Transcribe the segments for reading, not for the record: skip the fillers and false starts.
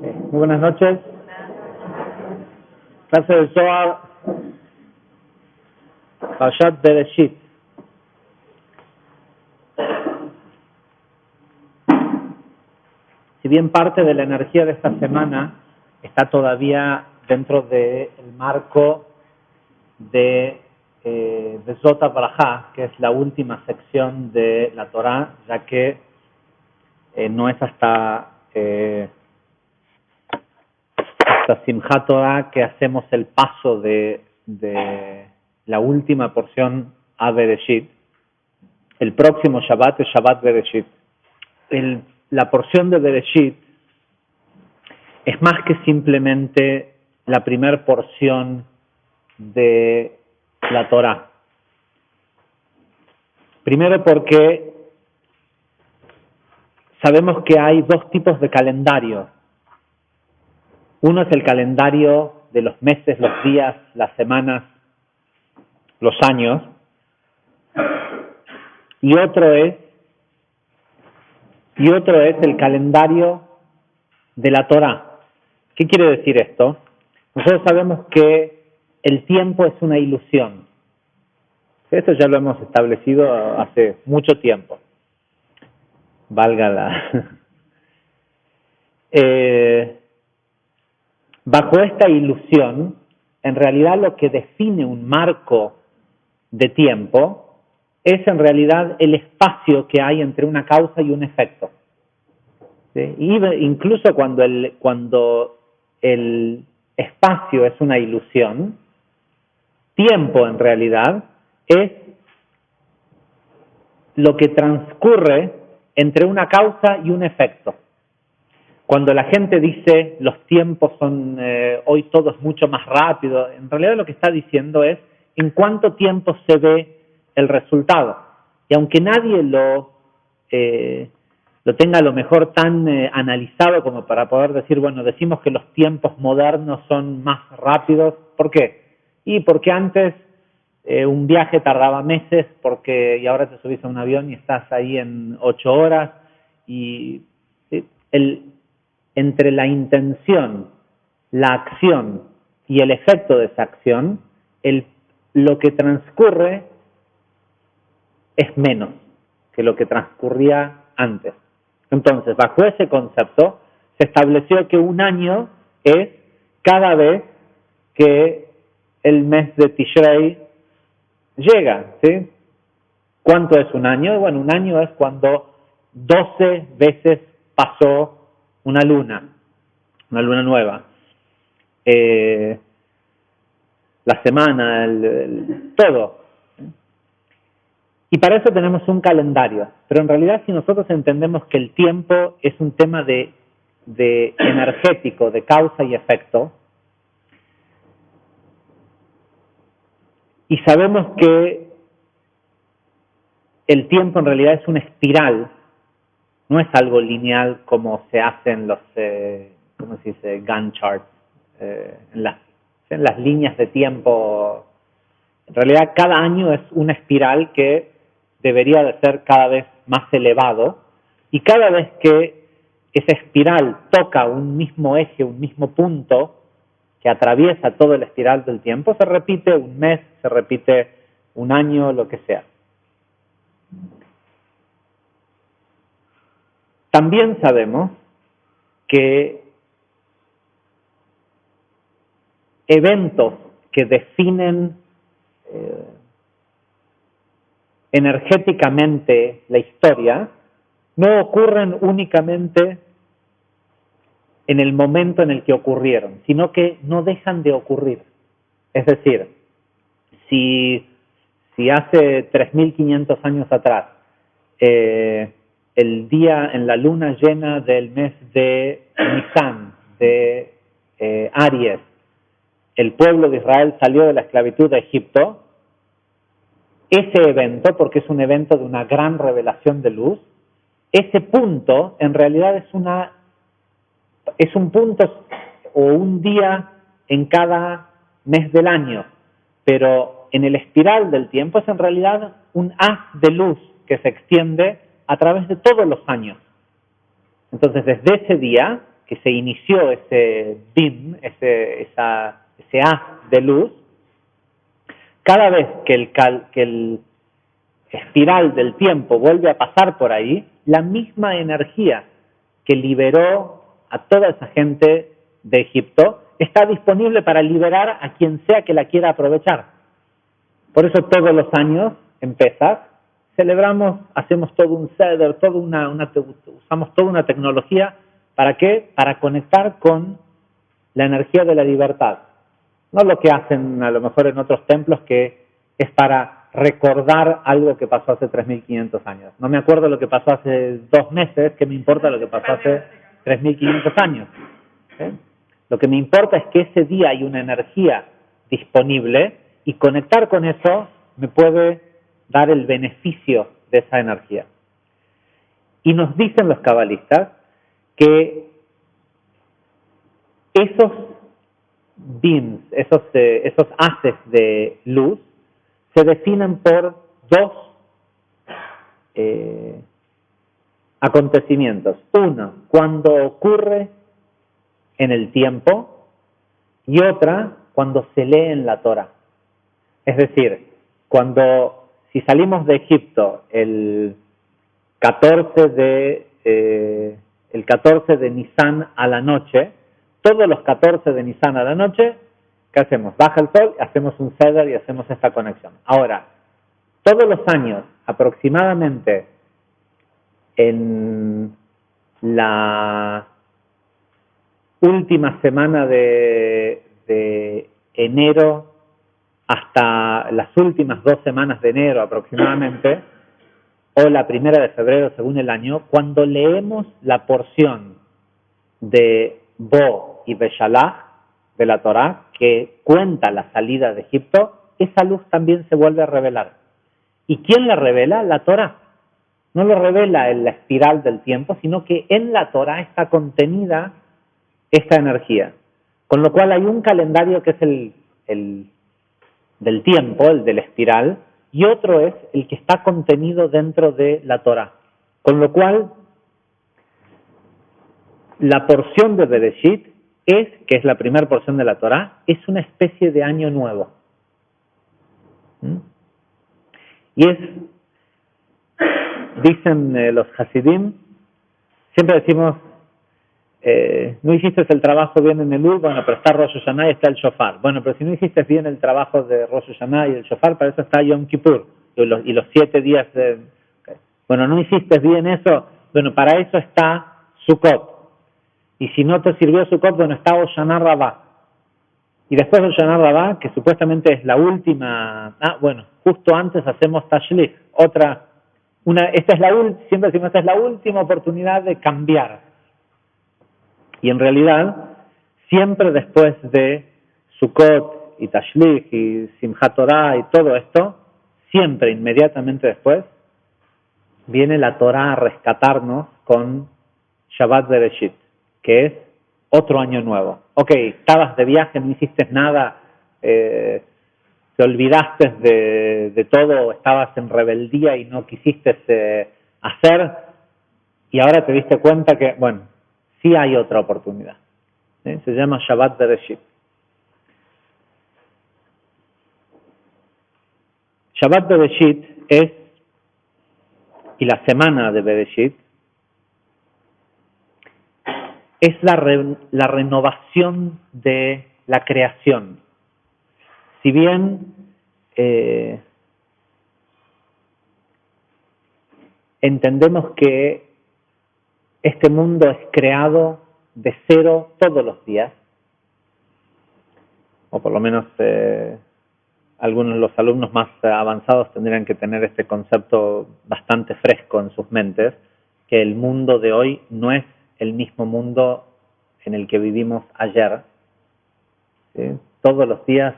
Muy buenas noches. Clase de Zohar, Parashat Bereshit. Si bien parte de la energía de esta semana está todavía dentro del marco de Zot HaBrajá, que es la última sección de la Torá, ya que no es hasta Simchat Torah que hacemos el paso de la última porción a Bereshit. El próximo Shabbat es Shabbat Bereshit. La porción de Bereshit es más que simplemente la primera porción de la Torah. Primero porque sabemos que hay dos tipos de calendario. Uno es el calendario de los meses, los días, las semanas, los años. Y otro es el calendario de la Torá. ¿Qué quiere decir esto? Nosotros sabemos que el tiempo es una ilusión. Esto ya lo hemos establecido hace mucho tiempo. Valga la... Bajo esta ilusión, en realidad lo que define un marco de tiempo es en realidad el espacio que hay entre una causa y un efecto. ¿Sí? Incluso cuando el espacio es una ilusión, tiempo en realidad es lo que transcurre entre una causa y un efecto. Cuando la gente dice los tiempos son, hoy todo es mucho más rápido, en realidad lo que está diciendo es en cuánto tiempo se ve el resultado. Y aunque nadie lo tenga a lo mejor tan analizado como para poder decir, bueno, decimos que los tiempos modernos son más rápidos. ¿Por qué? Y porque antes un viaje tardaba meses, y ahora te subís a un avión y estás ahí en 8 horas. Y entre la intención, la acción y el efecto de esa acción, lo que transcurre es menos que lo que transcurría antes. Entonces, bajo ese concepto, se estableció que un año es cada vez que el mes de Tishrei llega, ¿sí? ¿Cuánto es un año? Bueno, un año es cuando 12 veces pasó una luna nueva. La semana, todo. Y para eso tenemos un calendario. Pero en realidad, si nosotros entendemos que el tiempo es un tema de energético, de causa y efecto, y sabemos que el tiempo en realidad es una espiral, no es algo lineal como se hacen los, ¿cómo se dice? Gantt charts, en las líneas de tiempo. En realidad, cada año es una espiral que debería de ser cada vez más elevado, y cada vez que esa espiral toca un mismo eje, un mismo punto que atraviesa todo el espiral del tiempo, se repite un mes, se repite un año, lo que sea. También sabemos que eventos que definen energéticamente la historia no ocurren únicamente en el momento en el que ocurrieron, sino que no dejan de ocurrir. Es decir, si hace 3.500 años atrás el día en la luna llena del mes de Nisan, de Aries, el pueblo de Israel salió de la esclavitud de Egipto, ese evento, porque es un evento de una gran revelación de luz, ese punto en realidad es un punto o un día en cada mes del año, pero en el espiral del tiempo es en realidad un haz de luz que se extiende a través de todos los años. Entonces, desde ese día, que se inició ese beam, ese haz de luz, cada vez que el espiral del tiempo vuelve a pasar por ahí, la misma energía que liberó a toda esa gente de Egipto está disponible para liberar a quien sea que la quiera aprovechar. Por eso todos los años, en Pesach, celebramos, hacemos todo un seder, usamos toda una tecnología. ¿Para qué? Para conectar con la energía de la libertad. No lo que hacen a lo mejor en otros templos, que es para recordar algo que pasó hace 3.500 años. No me acuerdo lo que pasó hace 2 meses, ¿qué me importa lo que pasó hace 3.500 años? ¿Eh? Lo que me importa es que ese día hay una energía disponible y conectar con eso me puede dar el beneficio de esa energía. Y nos dicen los cabalistas que esos beams, esos haces de luz, se definen por 2 acontecimientos. Uno, cuando ocurre en el tiempo, y otra, cuando se lee en la Torah. Es decir, si salimos de Egipto el 14 de Nisan a la noche, todos los 14 de Nisan a la noche, ¿qué hacemos? Baja el sol, hacemos un seder y hacemos esta conexión. Ahora, todos los años, aproximadamente en la última semana de enero hasta las últimas 2 semanas de enero aproximadamente, o la primera de febrero según el año, cuando leemos la porción de Bo y Beshalach de la Torá, que cuenta la salida de Egipto, esa luz también se vuelve a revelar. ¿Y quién la revela? La Torá. No lo revela en la espiral del tiempo, sino que en la Torá está contenida esta energía. Con lo cual hay un calendario que es el del tiempo, el de la espiral, y otro es el que está contenido dentro de la Torá. Con lo cual, la porción de Bereshit que es la primera porción de la Torá, es una especie de año nuevo. Y dicen los Hasidim, siempre decimos, no hiciste el trabajo bien en el Elul, bueno, pero está Rosh Hashanah y está el Shofar. Bueno, pero si no hiciste bien el trabajo de Rosh Hashanah y el Shofar, para eso está Yom Kippur y los 7 días de... Bueno, no hiciste bien eso, bueno, para eso está Sukkot. Y si no te sirvió Sukkot, bueno, está Hoshana Rabbah. Y después de Hoshana Rabbah, que supuestamente es la última, justo antes hacemos Tashlich, siempre decimos, esta es la última oportunidad de cambiar. Y en realidad, siempre después de Sukkot y Tashlich y Simchat Torah y todo esto, siempre, inmediatamente después, viene la Torah a rescatarnos con Shabbat Bereshit, que es otro año nuevo. Ok, estabas de viaje, no hiciste nada, te olvidaste de todo, estabas en rebeldía y no quisiste hacer, y ahora te diste cuenta que, bueno, sí hay otra oportunidad. Se llama Shabbat Bereshit. Shabbat Bereshit y la semana de Bereshit, es la renovación de la creación. Si bien entendemos que este mundo es creado de cero todos los días, o por lo menos algunos de los alumnos más avanzados tendrían que tener este concepto bastante fresco en sus mentes, que el mundo de hoy no es el mismo mundo en el que vivimos ayer. ¿Sí? Todos los días,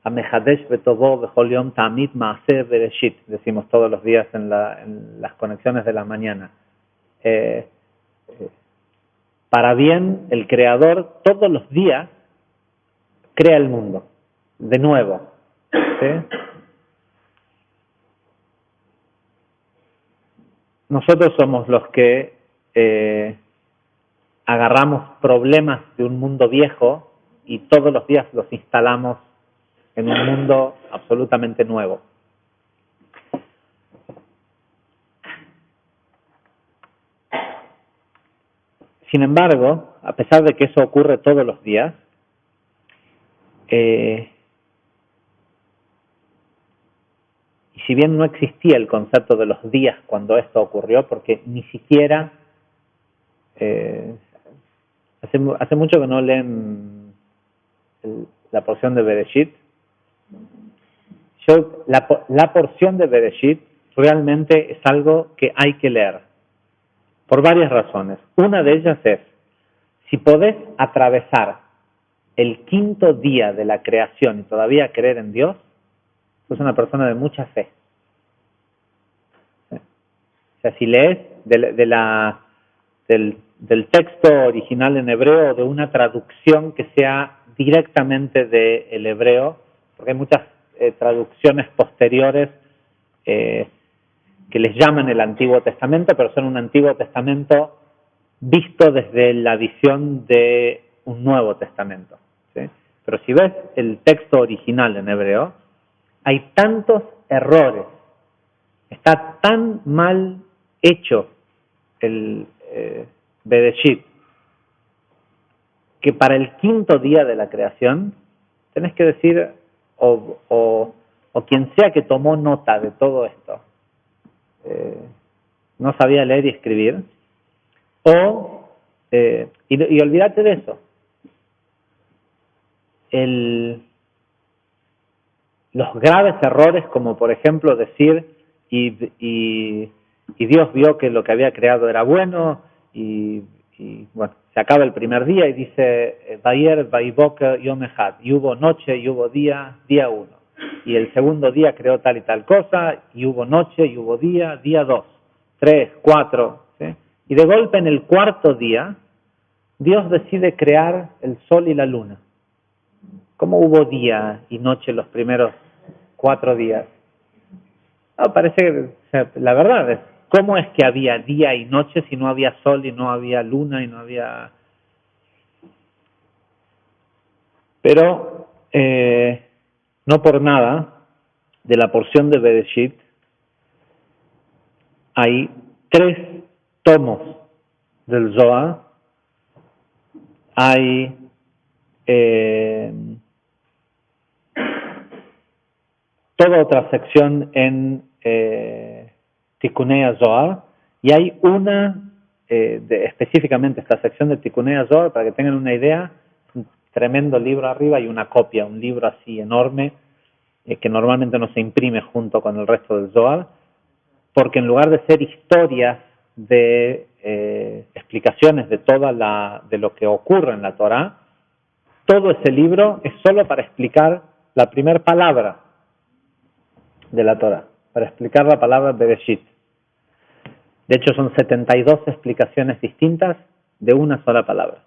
Amehadesh Betobo Bechol Yom Ta'amid Maaseh Bereshit, decimos todos los días en las conexiones de la mañana. Para bien, el Creador todos los días crea el mundo, de nuevo. ¿Sí? Nosotros somos los que agarramos problemas de un mundo viejo y todos los días los instalamos en un mundo absolutamente nuevo. Sin embargo, a pesar de que eso ocurre todos los días, y si bien no existía el concepto de los días cuando esto ocurrió, porque ni siquiera hace mucho que no leen la porción de Bereshit. La porción de Bereshit realmente es algo que hay que leer, por varias razones. Una de ellas es, si podés atravesar el quinto día de la creación y todavía creer en Dios, sos una persona de mucha fe. O sea, si lees del texto original en hebreo o de una traducción que sea directamente del hebreo, porque hay muchas traducciones posteriores que les llaman el Antiguo Testamento, pero son un Antiguo Testamento visto desde la visión de un Nuevo Testamento, ¿sí? Pero si ves el texto original en hebreo, hay tantos errores, está tan mal hecho el Bereshit, que para el quinto día de la creación tenés que decir, o quien sea que tomó nota de todo esto, no sabía leer y escribir, y olvídate de eso. Los graves errores, como por ejemplo decir, y Dios vio que lo que había creado era bueno, y bueno, se acaba el primer día y dice, Bayer, Vaiboker, Yom Echad, y hubo noche y hubo día, día 1. Y el segundo día creó tal y tal cosa, y hubo noche y hubo día, día 2, 3, 4, ¿sí? Y de golpe en el cuarto día, Dios decide crear el sol y la luna. ¿Cómo hubo día y noche los primeros 4 días? No, parece que, o sea, la verdad es, ¿cómo es que había día y noche si no había sol y no había luna y no había...? Pero no por nada, de la porción de Bereshit hay 3 tomos del Zohar, hay toda otra sección en Tikkunei Zohar, y hay una, específicamente esta sección de Tikkunei Zohar, para que tengan una idea, un tremendo libro arriba y una copia, un libro así enorme, que normalmente no se imprime junto con el resto del Zohar, porque en lugar de ser historias de explicaciones de lo que ocurre en la Torá, todo ese libro es solo para explicar la primera palabra de la Torá, para explicar la palabra Bereshit. De hecho, son 72 explicaciones distintas de una sola palabra.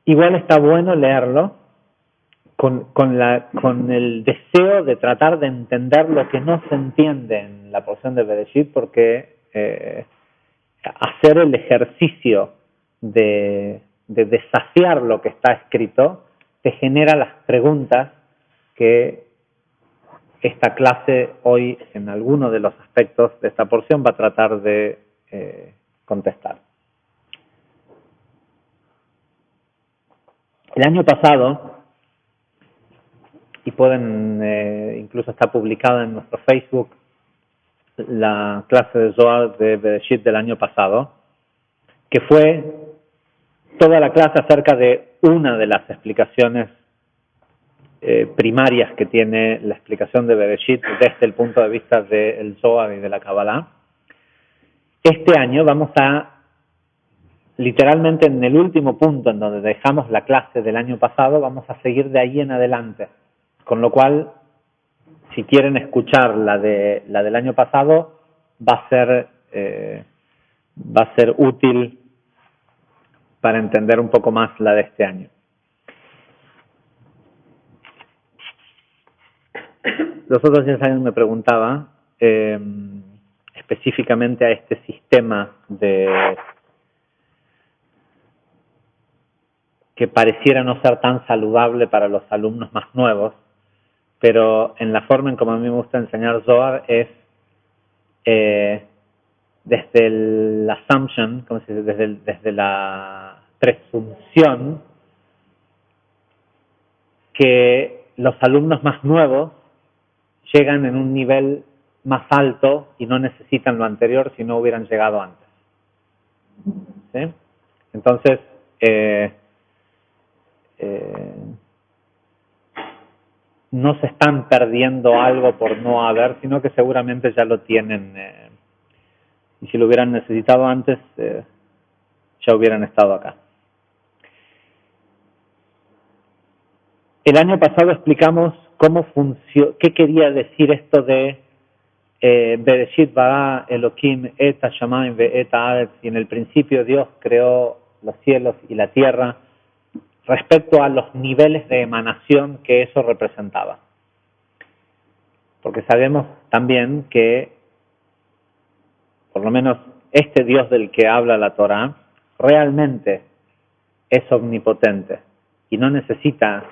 Igual está bueno leerlo con el deseo de tratar de entender lo que no se entiende en la porción de Bereshit, porque hacer el ejercicio de desafiar lo que está escrito te genera las preguntas que esta clase hoy, en alguno de los aspectos de esta porción, va a tratar de contestar. El año pasado, y pueden, incluso está publicada en nuestro Facebook, la clase de Zohar de Bereshit del año pasado, que fue toda la clase acerca de una de las explicaciones primarias que tiene la explicación de Bereshit desde el punto de vista del Zohar y de la Kabbalah. Este año vamos a, literalmente en el último punto en donde dejamos la clase del año pasado, vamos a seguir de ahí en adelante. Con lo cual, si quieren escuchar la del año pasado, va a ser útil para entender un poco más la de este año. Los otros días alguien me preguntaba específicamente a este sistema de que pareciera no ser tan saludable para los alumnos más nuevos, pero en la forma en como a mí me gusta enseñar Zohar es desde el assumption, ¿cómo se dice? Desde la presunción que los alumnos más nuevos llegan en un nivel más alto y no necesitan lo anterior si no hubieran llegado antes. ¿Sí? Entonces, no se están perdiendo algo por no haber, sino que seguramente ya lo tienen. Y si lo hubieran necesitado antes, ya hubieran estado acá. El año pasado explicamos qué quería decir esto de Bereshit bara Elohim et hashamayim ve'et haaretz, y en el principio Dios creó los cielos y la tierra, respecto a los niveles de emanación que eso representaba. Porque sabemos también que, por lo menos este Dios del que habla la Torá, realmente es omnipotente y no necesita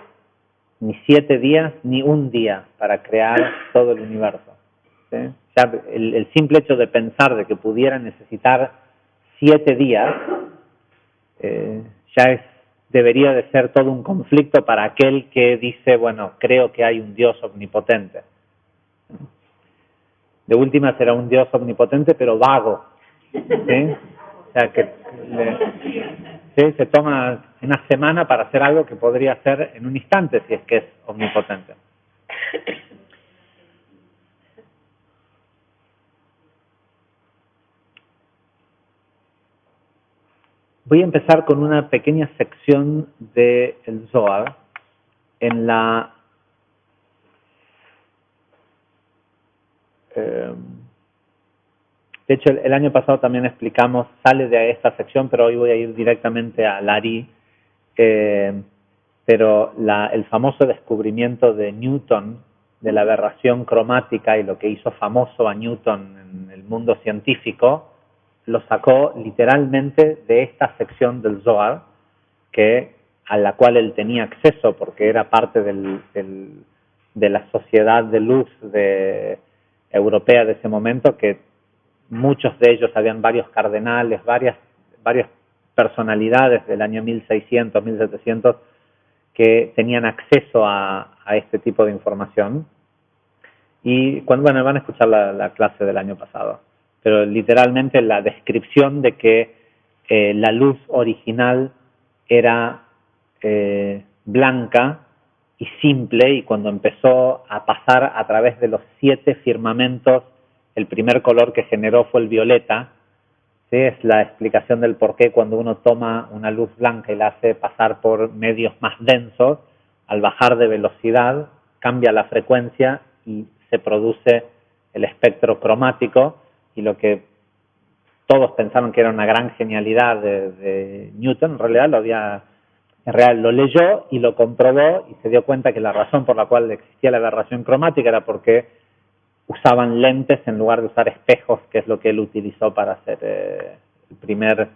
ni 7 días ni un día para crear todo el universo. ¿Sí? Ya el simple hecho de pensar de que pudiera necesitar 7 días ya debería de ser todo un conflicto para aquel que dice, bueno, creo que hay un Dios omnipotente. De última será un Dios omnipotente pero vago, ¿sí? O sea que ¿sí? Se toma una semana para hacer algo que podría hacer en un instante si es que es omnipotente. Voy a empezar con una pequeña sección del Zohar en la de hecho el año pasado también explicamos, sale de esta sección, pero hoy voy a ir directamente a Lari, pero el famoso descubrimiento de Newton de la aberración cromática y lo que hizo famoso a Newton en el mundo científico, lo sacó literalmente de esta sección del Zohar, a la cual él tenía acceso porque era parte de la sociedad de luz europea de ese momento, que muchos de ellos habían varios cardenales, varias personalidades del año 1600, 1700 que tenían acceso a este tipo de información. Y van a escuchar la clase del año pasado, pero literalmente la descripción de que la luz original era blanca y simple, y cuando empezó a pasar a través de los 7 firmamentos, el primer color que generó fue el violeta. ¿Sí? Es la explicación del por qué cuando uno toma una luz blanca y la hace pasar por medios más densos, al bajar de velocidad cambia la frecuencia y se produce el espectro cromático, y lo que todos pensaron que era una gran genialidad de Newton, en realidad lo leyó y lo comprobó y se dio cuenta que la razón por la cual existía la aberración cromática era porque usaban lentes en lugar de usar espejos, que es lo que él utilizó para hacer el primer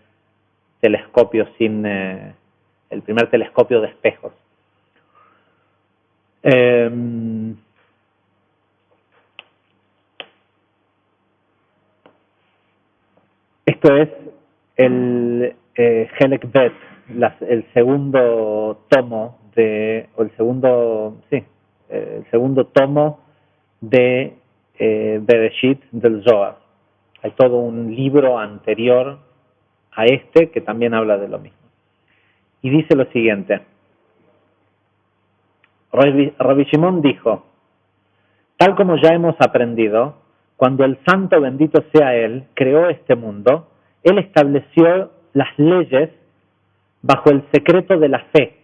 telescopio el primer telescopio de espejos. Esto es el Helek Bet, el segundo tomo el segundo tomo de Bereshit del Zohar. Hay todo un libro anterior a este que también habla de lo mismo. Y dice lo siguiente: Rabbi Shimon dijo, tal como ya hemos aprendido, cuando el santo bendito sea él creó este mundo, él estableció las leyes bajo el secreto de la fe,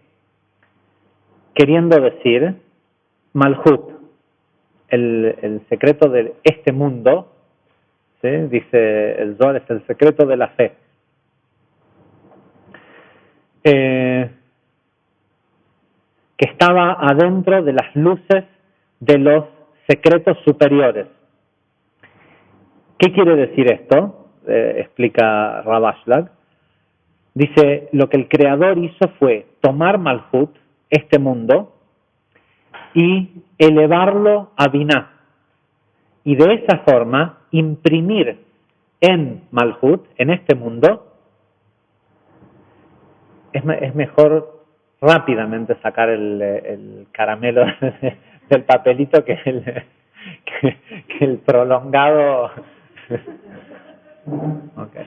queriendo decir Malhut, el secreto de este mundo, ¿sí? Dice el Zohar, es el secreto de la fe. Que estaba adentro de las luces de los secretos superiores. ¿Qué quiere decir esto? Explica Rav Ashlag. Dice, lo que el Creador hizo fue tomar Malhut, este mundo, y elevarlo a Binah. Y de esa forma imprimir en Malhut, en este mundo, es mejor rápidamente sacar el caramelo del papelito que el prolongado. Okay.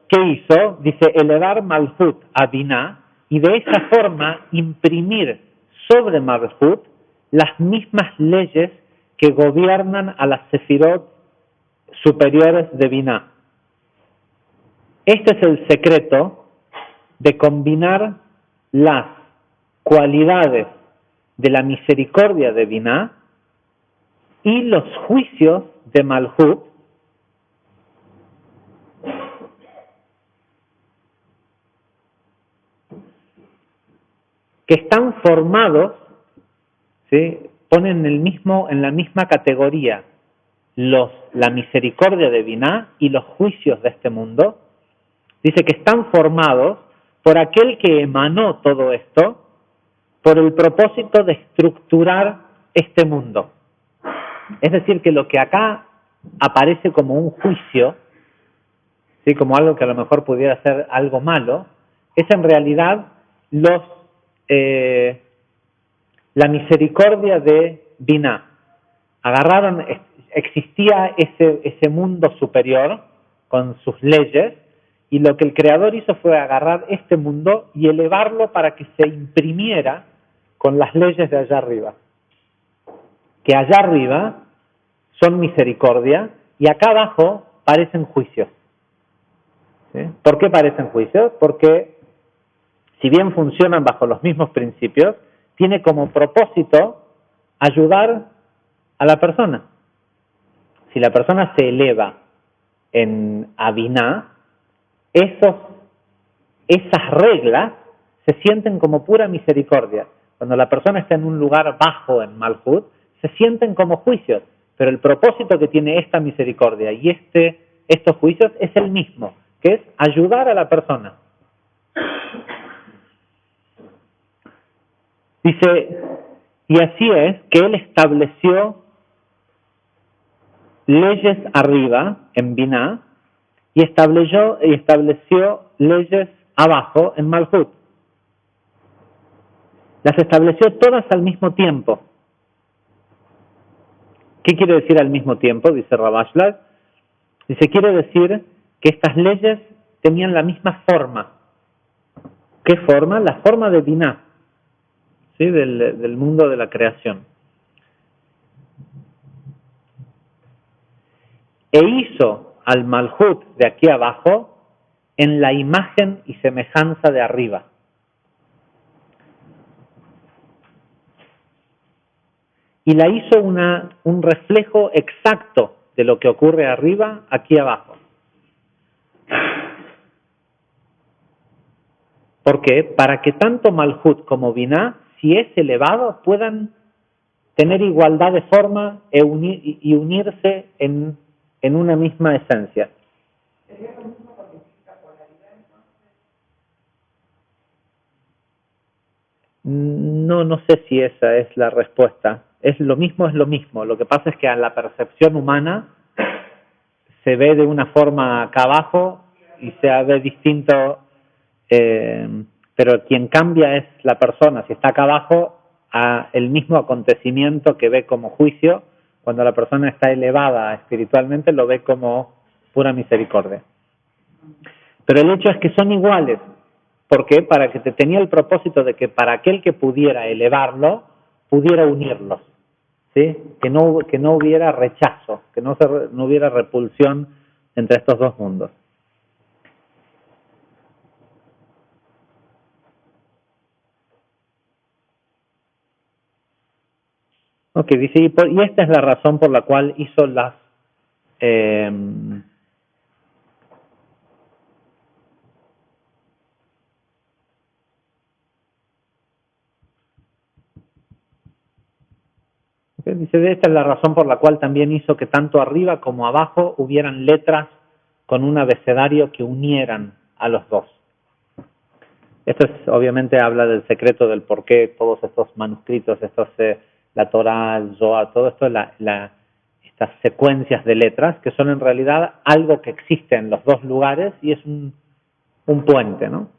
¿Qué hizo? Dice, elevar Malhut a Binah y de esa forma imprimir sobre Malhut las mismas leyes que gobiernan a las sefirot superiores de Binah. Este es el secreto de combinar las cualidades de la misericordia de Binah y los juicios de Malhut, que están formados, ¿sí? Ponen en la misma categoría la misericordia de Binah y los juicios de este mundo. Dice que están formados por aquel que emanó todo esto por el propósito de estructurar este mundo. Es decir, que lo que acá aparece como un juicio, ¿sí? Como algo que a lo mejor pudiera ser algo malo, es en realidad la misericordia de Binah. Existía ese mundo superior con sus leyes, y lo que el Creador hizo fue agarrar este mundo y elevarlo para que se imprimiera con las leyes de allá arriba. Que allá arriba son misericordia y acá abajo parecen juicios. ¿Sí? ¿Por qué parecen juicios? Porque si bien funcionan bajo los mismos principios, tiene como propósito ayudar a la persona. Si la persona se eleva en Binah, esas reglas se sienten como pura misericordia. Cuando la persona está en un lugar bajo en Malhut, se sienten como juicios, pero el propósito que tiene esta misericordia y estos juicios es el mismo, que es ayudar a la persona. Dice, y así es que él estableció leyes arriba en Binah y estableció leyes abajo en Malhut. Las estableció todas al mismo tiempo. ¿Qué quiere decir al mismo tiempo? Dice Rav Ashlag. Dice, quiere decir que estas leyes tenían la misma forma. ¿Qué forma? La forma de Binah, ¿sí? Del mundo de la creación. E hizo al Malhut de aquí abajo en la imagen y semejanza de arriba. Y la hizo un reflejo exacto de lo que ocurre arriba, aquí abajo. ¿Por qué? Para que tanto Malhut como Binah, si es elevado, puedan tener igualdad de forma y unirse en una misma esencia. No sé si esa es la respuesta. Es lo mismo. Lo que pasa es que a la percepción humana se ve de una forma acá abajo y se ve distinto, pero quien cambia es la persona. Si está acá abajo, a el mismo acontecimiento que ve como juicio, cuando la persona está elevada espiritualmente, lo ve como pura misericordia. Pero el hecho es que son iguales. ¿Por qué? Para que tenía el propósito de que para aquel que pudiera elevarlo, pudiera unirlos. ¿Sí? Que no hubiera rechazo, que no hubiera repulsión entre estos dos mundos. Ok, dice, y esta es la razón por la cual hizo las ¿Okay? Dice, esta es la razón por la cual también hizo que tanto arriba como abajo hubieran letras con un abecedario que unieran a los dos. Esto es, obviamente habla del secreto del por qué todos estos manuscritos, la Torá, el Zohar, todo esto, estas secuencias de letras, que son en realidad algo que existe en los dos lugares y es un puente, ¿no?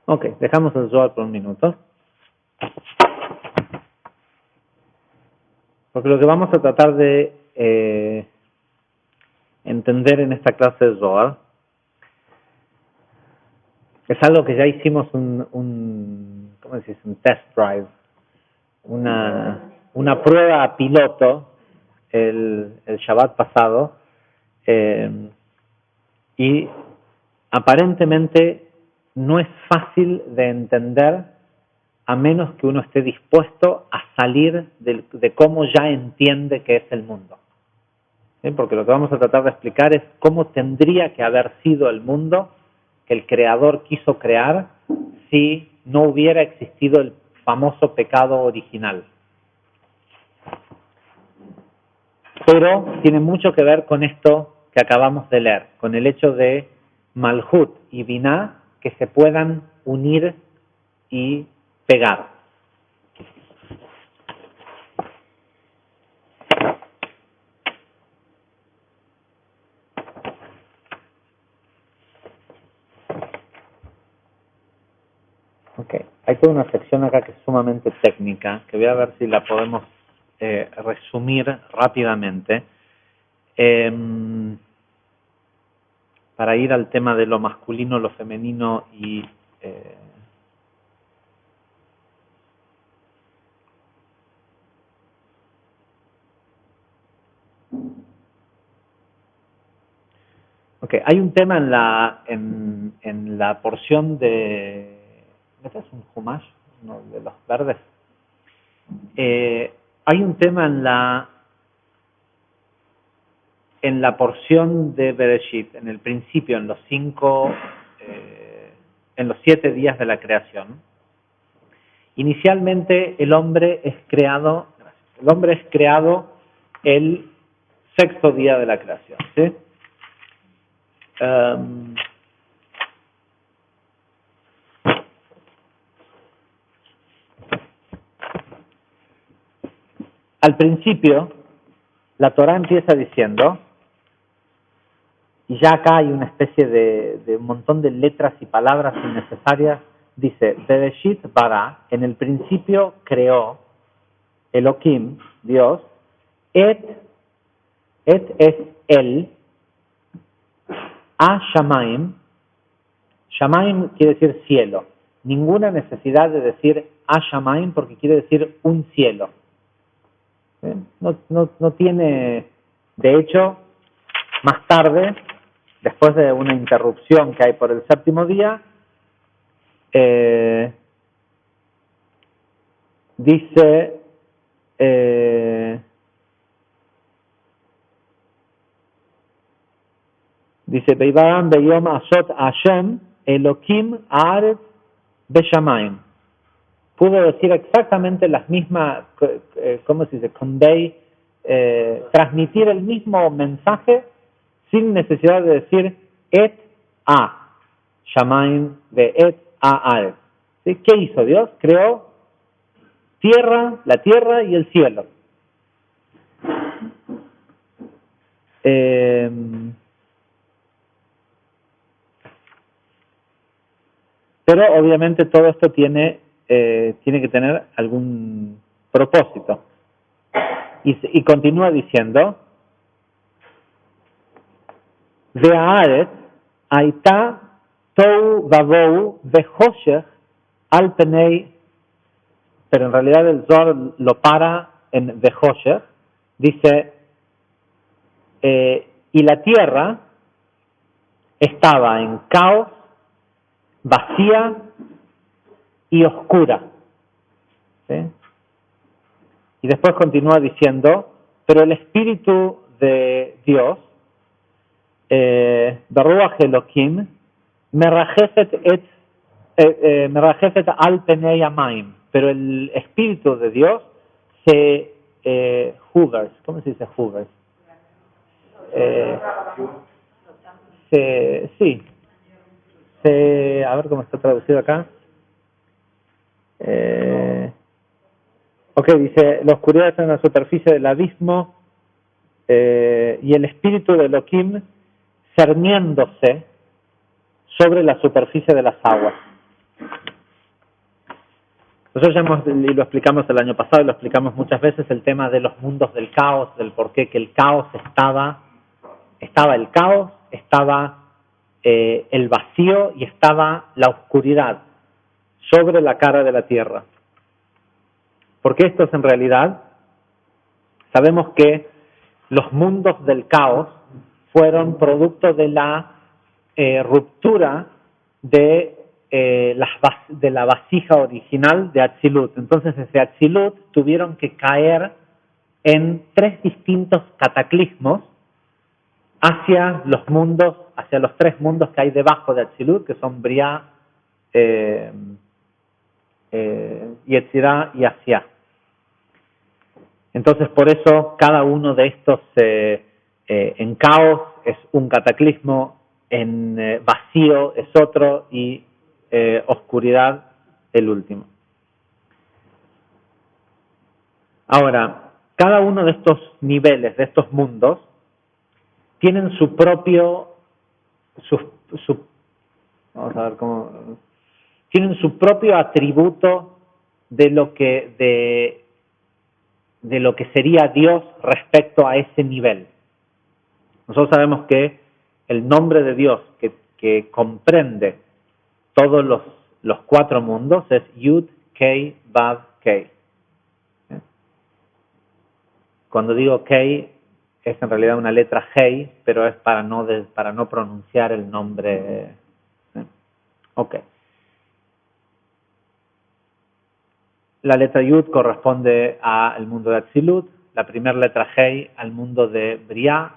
Ok, dejamos el Zohar por un minuto. Porque lo que vamos a tratar de entender en esta clase de Zohar es algo que ya hicimos ¿cómo decís? Un test drive, una prueba piloto el Shabbat pasado, y aparentemente no es fácil de entender a menos que uno esté dispuesto a salir de cómo ya entiende que es el mundo. ¿Sí? Porque lo que vamos a tratar de explicar es cómo tendría que haber sido el mundo que el Creador quiso crear si no hubiera existido el famoso pecado original. Pero tiene mucho que ver con esto que acabamos de leer, con el hecho de Malhut y Binah que se puedan unir y pegar. Ok, hay toda una sección acá que es sumamente técnica, que voy a ver si la podemos resumir rápidamente, para ir al tema de lo masculino, lo femenino y ok, hay un tema en la porción de... ¿Este es un Humash? ¿No? De los verdes. Hay un tema en la porción de Bereshit, en el principio, en los 7 días de la creación. Inicialmente el hombre es creado el 6º día de la creación, ¿sí? Al principio, la Torá empieza diciendo, y ya acá hay una especie de un montón de letras y palabras innecesarias, dice, Bereshit bara, en el principio creó Elohim, Dios, et es él, a Shamaim. Shamaim quiere decir cielo. Ninguna necesidad de decir a Shamaim porque quiere decir un cielo. No tiene, de hecho, más tarde, después de una interrupción que hay por el 7º día, dice, Beibaram beyom asot Hashem Elohim haaretz beshamayim. Pudo decir exactamente las mismas, ¿cómo se dice? Convey, transmitir el mismo mensaje sin necesidad de decir et a Shamayim de et a Aretz. ¿Sí? ¿Qué hizo Dios? Creó la tierra y el cielo. Pero obviamente todo esto tiene que tener algún propósito. Y continúa diciendo, Ve'aretz aita tou vavou vehoshech al penei, pero en realidad el Zohar lo para en vehoshech, dice, y la tierra estaba en caos, vacía y oscura. ¿Sí? Y después continúa diciendo, pero el Espíritu de Dios, Beruach Elohim, merajefet al penei hamayim, pero el Espíritu de Dios se Hoovers. ¿Cómo se dice Hoovers? Sí. A ver cómo está traducido acá. Dice, la oscuridad está en la superficie del abismo y el espíritu de Elohim cerniéndose sobre la superficie de las aguas. Nosotros ya y lo explicamos el año pasado y lo explicamos muchas veces, el tema de los mundos del caos, del por qué que el caos estaba el caos, estaba el vacío y estaba la oscuridad sobre la cara de la tierra. Porque esto es en realidad, sabemos que los mundos del caos fueron producto de la ruptura de la vasija original de Atzilut. Entonces, desde Atzilut tuvieron que caer en 3 distintos cataclismos hacia los 3 mundos que hay debajo de Atzilut, que son Briah, Yetzirah y Asiá. Entonces, por eso, cada uno de estos en caos es un cataclismo, en vacío es otro y oscuridad el último. Ahora, cada uno de estos niveles, de estos mundos, tienen su propio, vamos a ver cómo, tienen su propio atributo de lo que sería Dios respecto a ese nivel. Nosotros sabemos que el nombre de Dios que comprende todos los 4 mundos es Yud, Kei, Vav, Kei. Cuando digo Kei es en realidad una letra Hei, pero es para no pronunciar el nombre. Ok. La letra Yud corresponde al mundo de Atzilut, la primera letra Hei al mundo de Briah,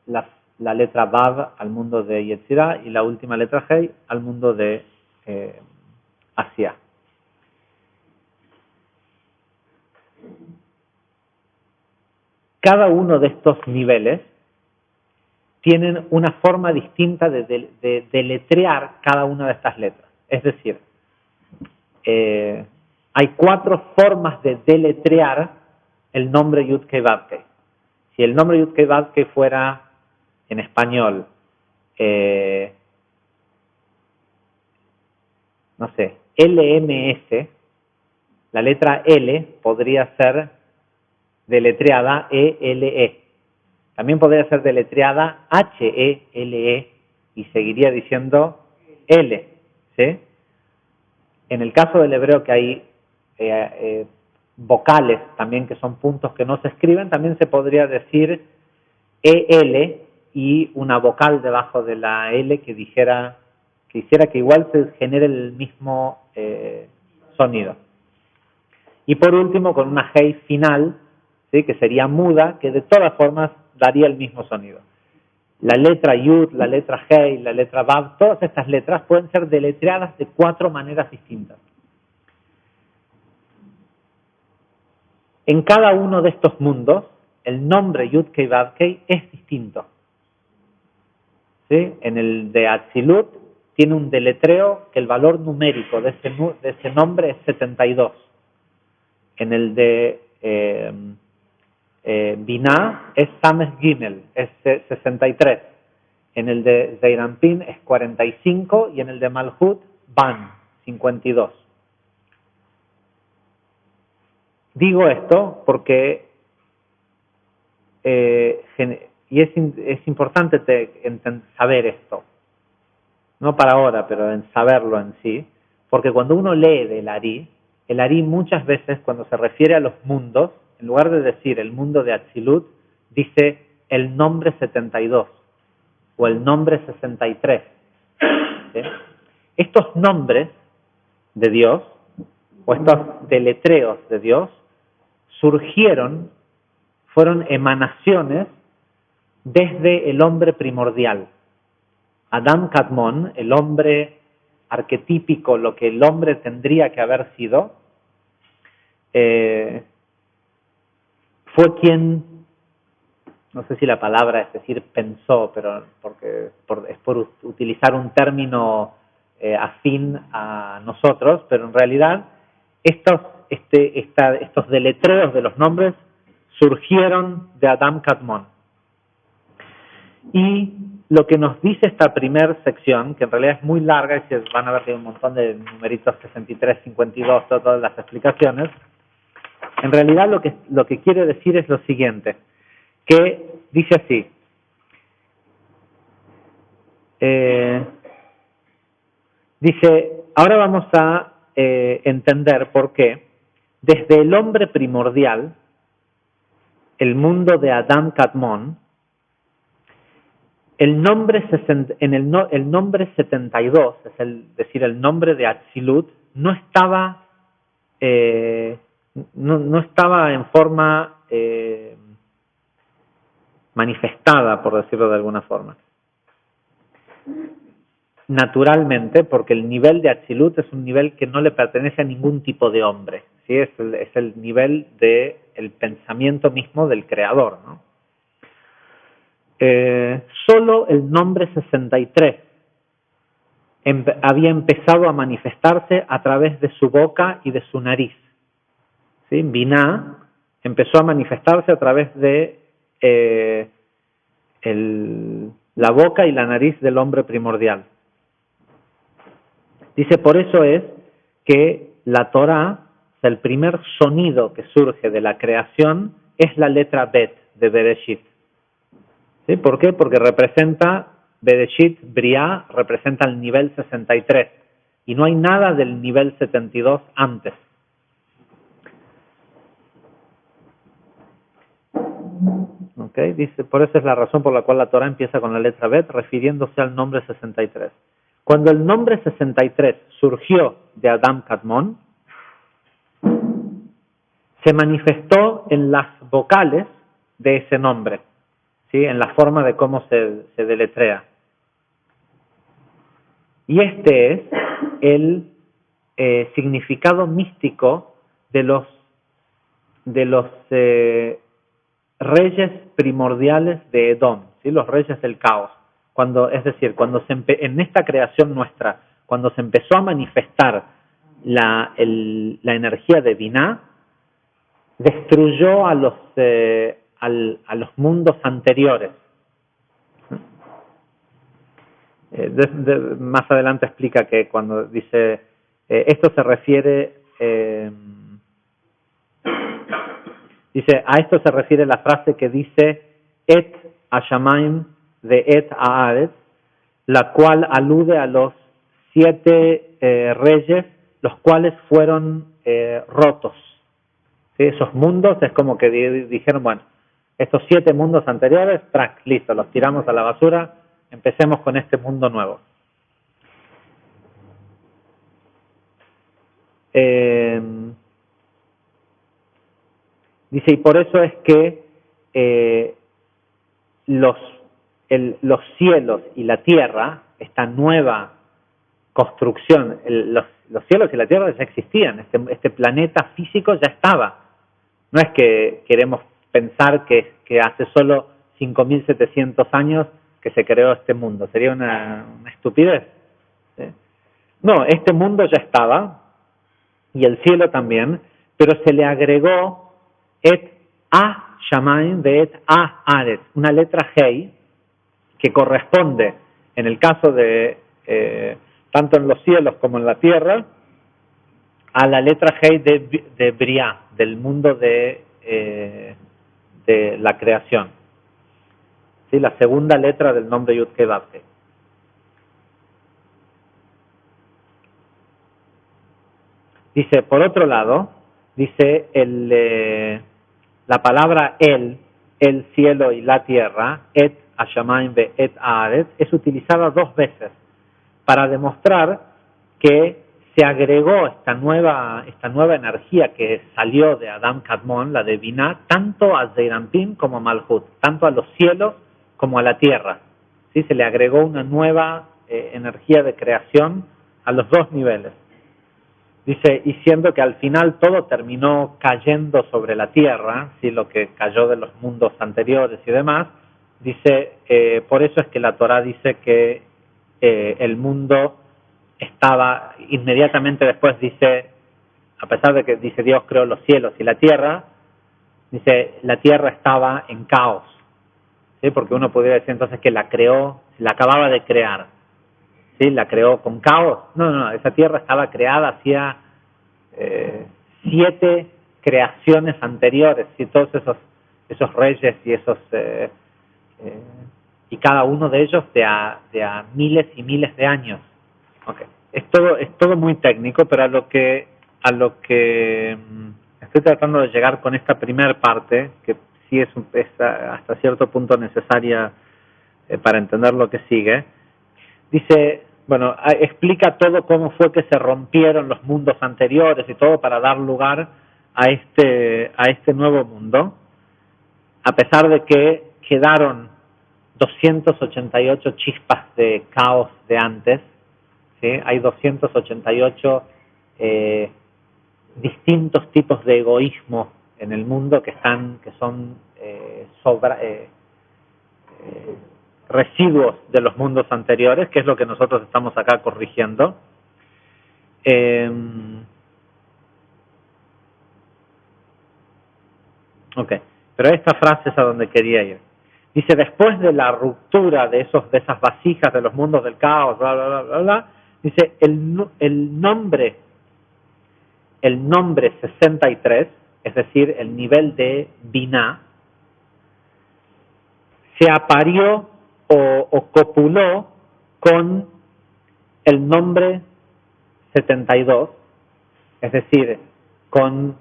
la letra Vav al mundo de Yetzirah y la última letra Hei al mundo de Asiá. Cada uno de estos niveles tienen una forma distinta de deletrear cada una de estas letras. Es decir, hay 4 formas de deletrear el nombre Yud Kei Vav Kei. Si el nombre Yud Kei Vav Kei fuera en español, no sé, LMS, la letra L podría ser deletreada ELE. También podría ser deletreada HELE y seguiría diciendo L, ¿sí? En el caso del hebreo que hay vocales también que son puntos que no se escriben, también se podría decir EL y una vocal debajo de la L que hiciera que igual se genere el mismo sonido. Y por último, con una Hei final, ¿sí? Que sería muda, que de todas formas daría el mismo sonido. La letra Yud, la letra Hei, la letra Vav, todas estas letras pueden ser deletreadas de 4 maneras distintas. En cada uno de estos mundos, el nombre Yud Kei Vav Kei es distinto. ¿Sí? En el de Atzilut tiene un deletreo que el valor numérico de ese nombre es 72. En el de Binah es Sames Gimel, es 63. En el de Zeirampin es 45 y en el de Malhut, Ban, 52. Digo esto porque es importante saber esto. No para ahora, pero en saberlo en sí. Porque cuando uno lee del Ari, el Ari muchas veces cuando se refiere a los mundos, en lugar de decir el mundo de Atzilut, dice el nombre 72 o el nombre 63. ¿Sí? Estos nombres de Dios o estos deletreos de Dios fueron emanaciones desde el hombre primordial. Adam Kadmon, el hombre arquetípico, lo que el hombre tendría que haber sido, fue quien, no sé si la palabra es decir pensó, pero es por utilizar un término afín a nosotros, pero en realidad estos deletreos de los nombres surgieron de Adam Kadmon. Y lo que nos dice esta primera sección, que en realidad es muy larga, y se van a ver que hay un montón de numeritos 63, 52, todas las explicaciones, en realidad lo que quiere decir es lo siguiente, que dice así, dice, ahora vamos a entender por qué desde el hombre primordial, el mundo de Adam Kadmon, el nombre 72, es decir, el nombre de Atzilut, no estaba en forma manifestada, por decirlo de alguna forma. Naturalmente, porque el nivel de Atzilut es un nivel que no le pertenece a ningún tipo de hombre, ¿sí? Es el nivel del pensamiento mismo del creador, ¿no? Solo el nombre 63 había empezado a manifestarse a través de su boca y de su nariz. ¿Sí? Binah empezó a manifestarse a través de la boca y la nariz del hombre primordial. Dice, por eso es que la Torá, o sea, el primer sonido que surge de la creación es la letra Bet de Bereshit. ¿Sí? ¿Por qué? Porque representa, Bereshit, Briá, representa el nivel 63. Y no hay nada del nivel 72 antes. ¿Okay? Dice, por eso es la razón por la cual la Torá empieza con la letra Bet, refiriéndose al nombre 63. Cuando el nombre 63 surgió de Adam Kadmon, se manifestó en las vocales de ese nombre, ¿sí? En la forma de cómo se deletrea. Y este es el significado místico de los reyes primordiales de Edom, ¿sí? Los reyes del caos. Es decir, en esta creación nuestra, cuando se empezó a manifestar la energía de Binah, destruyó a los mundos anteriores. Más adelante explica que cuando dice, esto se refiere, dice, a esto se refiere la frase que dice, Et Hashamayim de Et Haaretz, la cual alude a los 7 reyes, los cuales fueron rotos. ¿Sí? Esos mundos es como que dijeron, bueno, estos 7 mundos anteriores, listo, los tiramos a la basura, empecemos con este mundo nuevo. Dice, y por eso es que los cielos y la tierra, esta nueva construcción, los cielos y la tierra ya existían, este planeta físico ya estaba. No es que queremos pensar que hace solo 5.700 años que se creó este mundo, sería una estupidez. ¿Sí? No, este mundo ya estaba, y el cielo también, pero se le agregó Et A Shamayim de Et A Aretz, una letra Hei, que corresponde, en el caso de tanto en los cielos como en la tierra, a la letra Hei de Briá, del mundo de la creación. ¿Sí? La segunda letra del nombre Yud Kei Vav Hei. Dice, por otro lado, dice la palabra el cielo y la tierra, Et Hashamayim ve Et Haaretz, es utilizada 2 veces para demostrar que se agregó esta nueva energía que salió de Adam Kadmon, la de Binah, tanto a Zeir Anpin como a Malhut, tanto a los cielos como a la tierra. ¿Sí? Se le agregó una nueva energía de creación a los 2 niveles. Dice, y siendo que al final todo terminó cayendo sobre la tierra, ¿sí? Lo que cayó de los mundos anteriores y demás, dice, por eso es que la Torá dice que el mundo estaba, inmediatamente después dice, a pesar de que dice Dios creó los cielos y la tierra, dice, la tierra estaba en caos, ¿sí? Porque uno podría decir entonces que la creó, la acababa de crear, ¿sí? La creó con caos. No, no, esa tierra estaba creada hacía 7 creaciones anteriores, y todos esos reyes y y cada uno de ellos de a miles y miles de años. Okay. Es todo muy técnico, pero a lo que estoy tratando de llegar con esta primera parte, que sí es hasta cierto punto necesaria para entender lo que sigue. Dice, bueno, explica todo cómo fue que se rompieron los mundos anteriores y todo para dar lugar a este nuevo mundo, a pesar de que quedaron 288 chispas de caos de antes, ¿sí? Hay 288 distintos tipos de egoísmo en el mundo que son residuos de los mundos anteriores, que es lo que nosotros estamos acá corrigiendo. Ok, pero esta frase es a donde quería ir. Dice, después de la ruptura de esas vasijas de los mundos del caos, bla, bla, bla, bla, bla, dice, el nombre 63, es decir, el nivel de Binah, se aparió o copuló con el nombre 72, es decir, con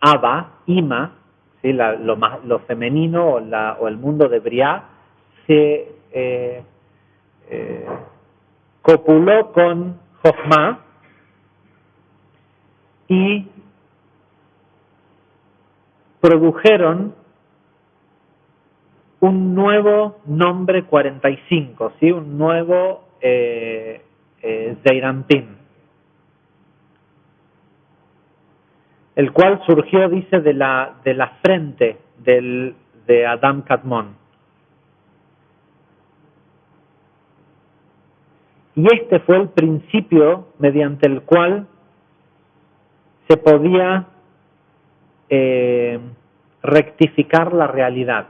Abba, Ima, ¿sí? Lo femenino o el mundo de Briá, se copuló con Jochma y produjeron un nuevo nombre 45, ¿sí? Un nuevo Zeirampin, el cual surgió, dice, de la frente de Adam Kadmon. Y este fue el principio mediante el cual se podía rectificar la realidad.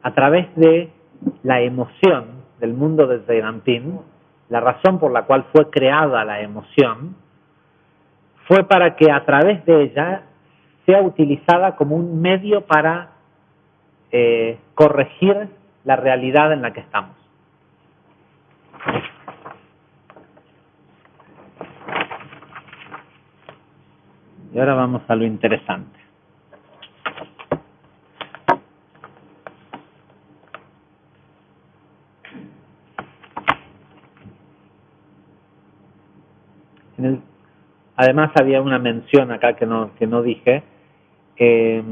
A través de la emoción del mundo de Zeirampin, la razón por la cual fue creada la emoción fue para que a través de ella sea utilizada como un medio para corregir la realidad en la que estamos. Y ahora vamos a lo interesante. Además había una mención acá que no dije, es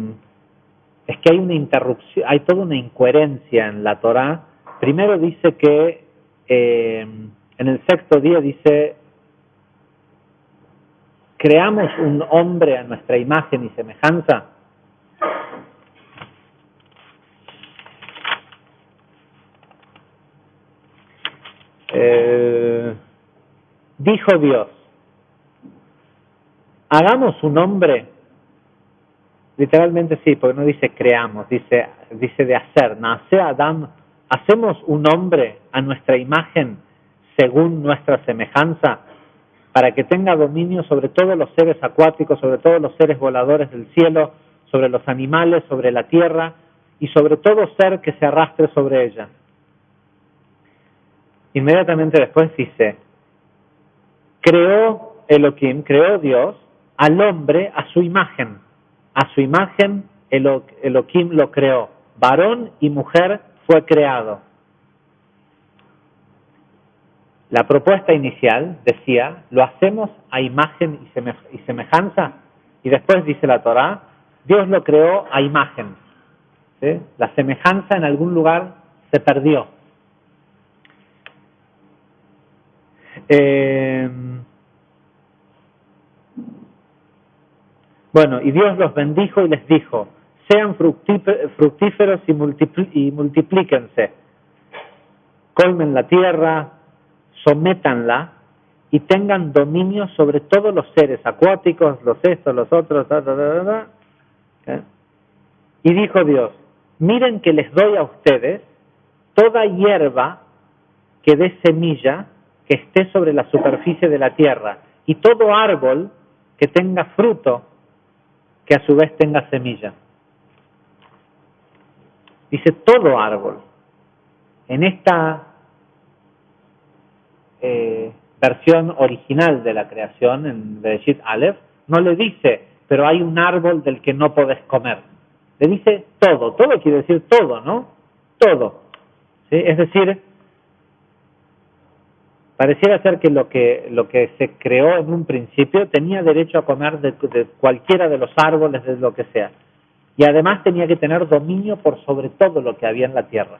que hay una interrupción, hay toda una incoherencia en la Torá. Primero dice que en el sexto día dice, creamos un hombre a nuestra imagen y semejanza. Dijo Dios, hagamos un hombre, literalmente sí, porque no dice creamos, dice de hacer, nace Adam, hacemos un hombre a nuestra imagen según nuestra semejanza, para que tenga dominio sobre todos los seres acuáticos, sobre todos los seres voladores del cielo, sobre los animales, sobre la tierra y sobre todo ser que se arrastre sobre ella. Inmediatamente después dice, creó Elohim, creó Dios al hombre a su imagen Elohim lo creó, varón y mujer fue creado. La propuesta inicial decía, lo hacemos a imagen y semejanza, y después dice la Torá, Dios lo creó a imagen. ¿Sí? La semejanza en algún lugar se perdió. Eh, bueno, y Dios los bendijo y les dijo, sean fructíferos y multiplíquense, colmen la tierra, sométanla y tengan dominio sobre todos los seres acuáticos, los estos, los otros, ¿eh? Y dijo Dios, miren que les doy a ustedes toda hierba que dé semilla que esté sobre la superficie de la tierra y todo árbol que tenga fruto que a su vez tenga semilla. Dice todo árbol. En esta versión original de la creación, en Bereshit Aleph, no le dice, pero hay un árbol del que no podés comer. Le dice todo. Todo quiere decir todo, ¿no? Todo. ¿Sí? Es decir, pareciera ser que lo que se creó en un principio tenía derecho a comer de cualquiera de los árboles, de lo que sea. Y además tenía que tener dominio por sobre todo lo que había en la tierra.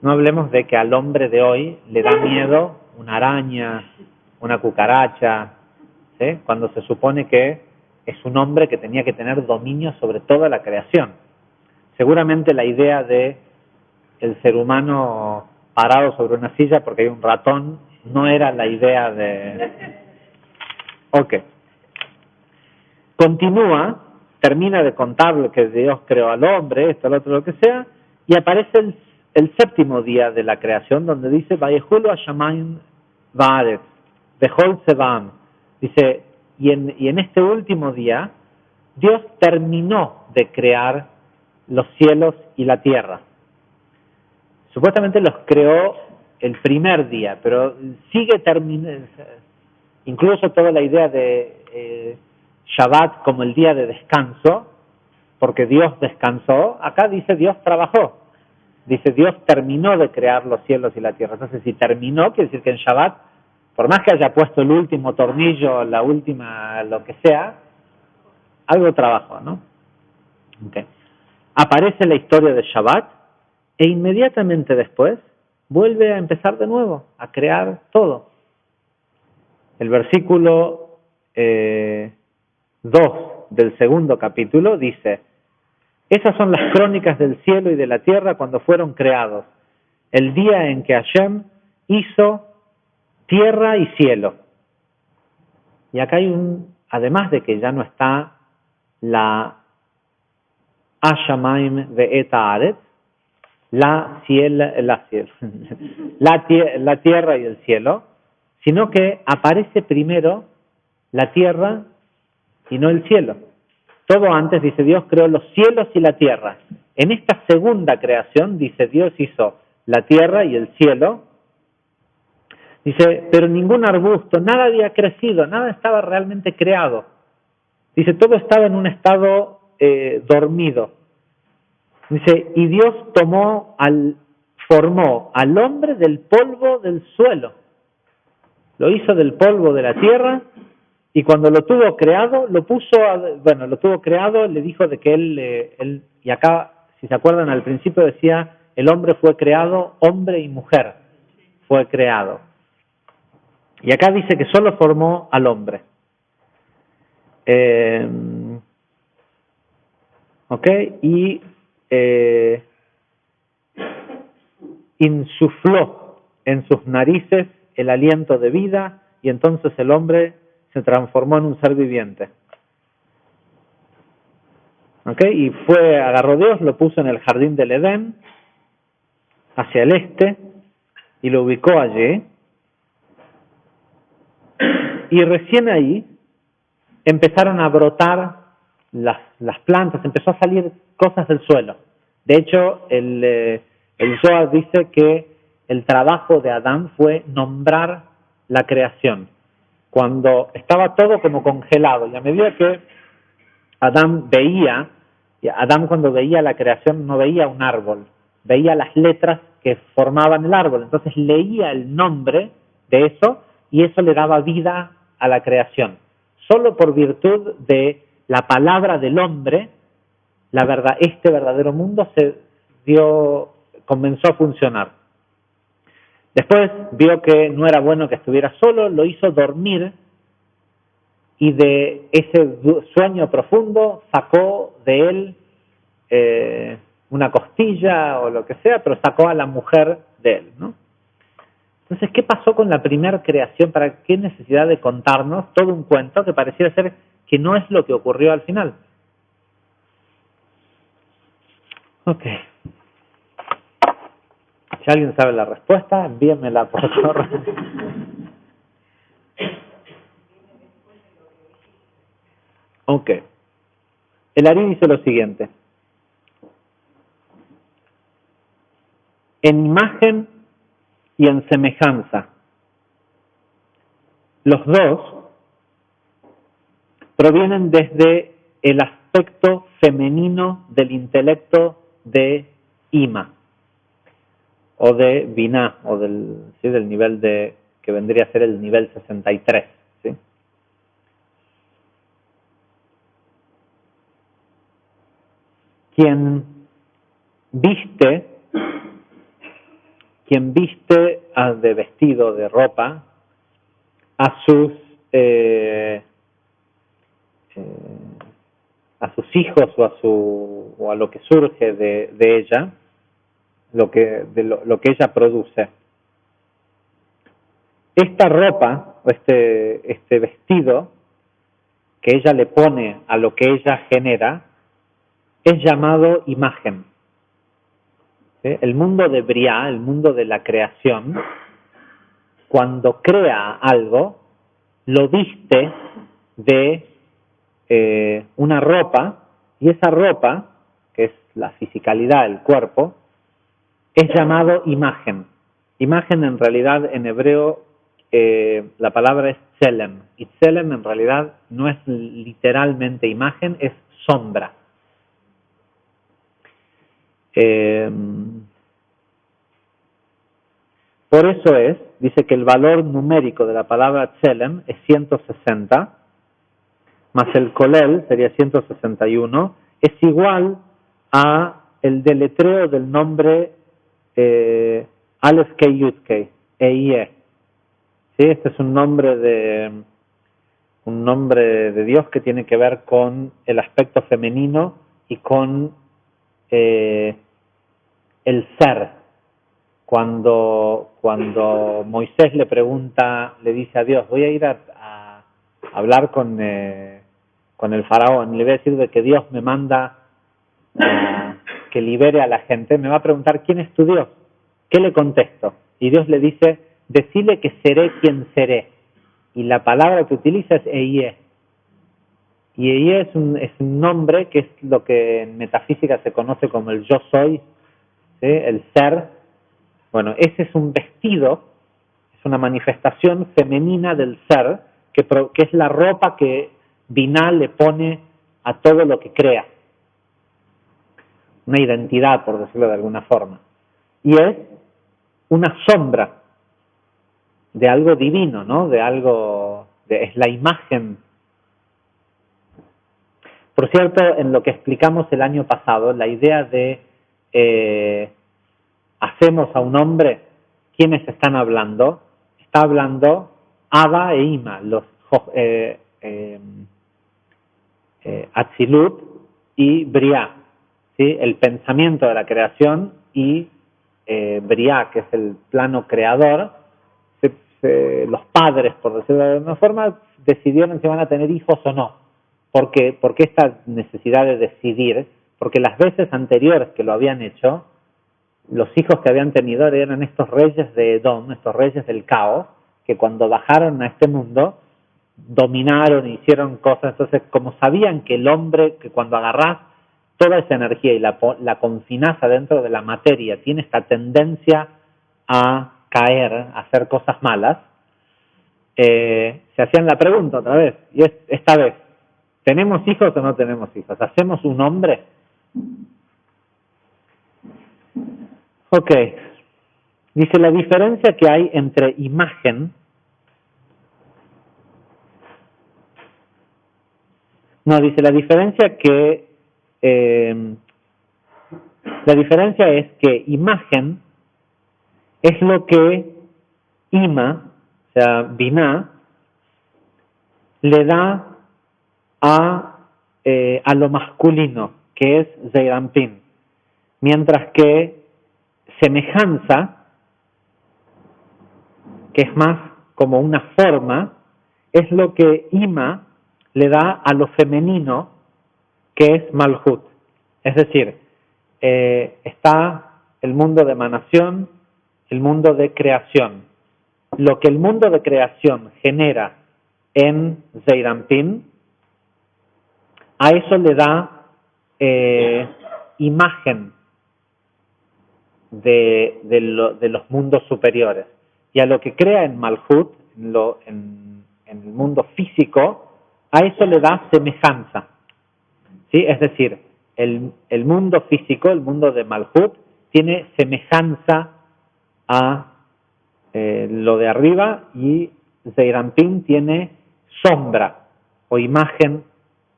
No hablemos de que al hombre de hoy le da miedo una araña, una cucaracha, ¿sí? Cuando se supone que es un hombre que tenía que tener dominio sobre toda la creación. Seguramente la idea de el ser humano parado sobre una silla porque hay un ratón no era la idea de... Ok. Continúa, termina de contar lo que Dios creó al hombre, esto, lo otro, lo que sea, y aparece el séptimo día de la creación, donde dice, Vayehulu Hashamayim Va'aretz, Behol Sevam. Dice, y en este último día, Dios terminó de crear los cielos y la tierra. Supuestamente los creó el primer día, pero sigue terminando, incluso toda la idea de Shabbat como el día de descanso, porque Dios descansó, acá dice Dios trabajó. Dice Dios terminó de crear los cielos y la tierra. Entonces si terminó, quiere decir que en Shabbat, por más que haya puesto el último tornillo, la última, lo que sea, algo trabajó, ¿no? Okay. Aparece la historia de Shabbat e inmediatamente después vuelve a empezar de nuevo, a crear todo. El versículo 2 del segundo capítulo dice, esas son las crónicas del cielo y de la tierra cuando fueron creados, el día en que Hashem hizo tierra y cielo. Y acá hay además de que ya no está la Ashamaim ve'et haaretz, la tierra y el cielo, sino que aparece primero la tierra y no el cielo. Todo antes, dice Dios, creó los cielos y la tierra. En esta segunda creación, dice Dios hizo la tierra y el cielo. Dice, pero ningún arbusto, nada había crecido, nada estaba realmente creado. Dice, todo estaba en un estado dormido. Dice, y Dios formó al hombre del polvo del suelo. Lo hizo del polvo de la tierra y cuando lo tuvo creado, lo tuvo creado, le dijo de que él, y acá, si se acuerdan, al principio decía, el hombre fue creado, hombre y mujer fue creado. Y acá dice que solo formó al hombre. Y insufló en sus narices el aliento de vida y entonces el hombre se transformó en un ser viviente. Y agarró Dios, lo puso en el jardín del Edén, hacia el este, y lo ubicó allí. Y recién ahí empezaron a brotar las plantas, empezó a salir cosas del suelo. De hecho, el Zohar dice que el trabajo de Adán fue nombrar la creación. Cuando estaba todo como congelado, y a medida que Adán cuando veía la creación no veía un árbol, veía las letras que formaban el árbol. Entonces leía el nombre de eso y eso le daba vida a la creación. Solo por virtud de la palabra del hombre, este verdadero mundo comenzó a funcionar. Después vio que no era bueno que estuviera solo, lo hizo dormir y de ese sueño profundo sacó de él una costilla o lo que sea, pero sacó a la mujer de él, ¿no? Entonces, ¿qué pasó con la primera creación? ¿Para qué necesidad de contarnos todo un cuento que pareciera ser que no es lo que ocurrió al final? Ok. Si alguien sabe la respuesta, envíenmela por favor. Ok. El Ari dice lo siguiente. En imagen y en semejanza, los dos provienen desde el aspecto femenino del intelecto de Ima, o de Binah, o del nivel de, que vendría a ser el nivel 63. ¿Sí? Quien viste de vestido, de ropa, a sus hijos o a lo que surge de ella, lo que ella produce. Esta ropa, o este vestido que ella le pone a lo que ella genera, es llamado imagen. ¿Sí? El mundo de Briá, el mundo de la creación, cuando crea algo, lo viste de una ropa, y esa ropa, que es la fisicalidad, el cuerpo, es llamado imagen. Imagen en realidad en hebreo la palabra es tselem, y tselem en realidad no es literalmente imagen, es sombra. Por eso dice que el valor numérico de la palabra tselem es 160, más el kolel sería 161, es igual a el deletreo del nombre Aleph Kei Yud Kei, EIE. ¿Sí? Este es un nombre de Dios que tiene que ver con el aspecto femenino y con el ser. Cuando Moisés le dice a Dios, voy a ir a hablar con el faraón, le voy a decir de que Dios me manda que libere a la gente, me va a preguntar, ¿quién es tu Dios? ¿Qué le contesto? Y Dios le dice, decile que seré quien seré. Y la palabra que utiliza es Eiyeh. Y Eiyeh es un nombre que es lo que en metafísica se conoce como el yo soy, ¿sí? El ser. Bueno, ese es un vestido, es una manifestación femenina del ser, que es la ropa que Binah le pone a todo lo que crea. Una identidad, por decirlo de alguna forma. Y es una sombra de algo divino, ¿no? Es la imagen. Por cierto, en lo que explicamos el año pasado, la idea de hacemos a un hombre, ¿quiénes están hablando? Está hablando Abba e Ima, los Atzilut y Briá, ¿sí? El pensamiento de la creación y Briá, que es el plano creador. Los padres, por decirlo de alguna forma, decidieron si van a tener hijos o no. ¿Por qué esta necesidad de decidir? Porque las veces anteriores que lo habían hecho, los hijos que habían tenido eran estos reyes de Edom, estos reyes del caos, que cuando bajaron a este mundo, dominaron y hicieron cosas. Entonces, como sabían que el hombre, que cuando agarrás toda esa energía y la confinás adentro de la materia, tiene esta tendencia a caer, a hacer cosas malas, se hacían la pregunta otra vez, y esta vez, ¿tenemos hijos o no tenemos hijos? ¿Hacemos un hombre? Ok, dice la diferencia que hay entre imagen, dice la diferencia es que imagen es lo que Ima, o sea, Binah, le da a lo masculino, que es Zeirampin, mientras que semejanza, que es más como una forma, es lo que Ima le da a lo femenino, que es Malhut. Es decir, está el mundo de emanación, el mundo de creación. Lo que el mundo de creación genera en Zeirampin, a eso le da imagen de los mundos superiores. Y a lo que crea en Malhut, en el mundo físico, a eso le da semejanza. ¿Sí? Es decir, el mundo físico, el mundo de Malhut, tiene semejanza a lo de arriba, y Zeirampin tiene sombra o imagen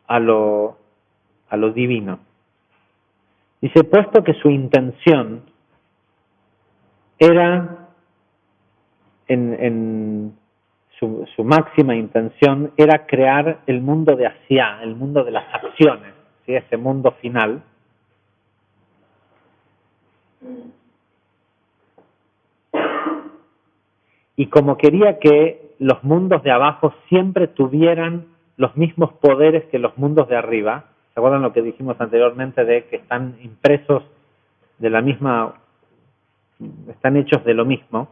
a lo divino. Dice, puesto que su intención era, su máxima intención era crear el mundo de Asiá, el mundo de las acciones, ¿sí? Ese mundo final. Y como quería que los mundos de abajo siempre tuvieran los mismos poderes que los mundos de arriba, ¿se acuerdan lo que dijimos anteriormente de que están impresos de la misma, están hechos de lo mismo?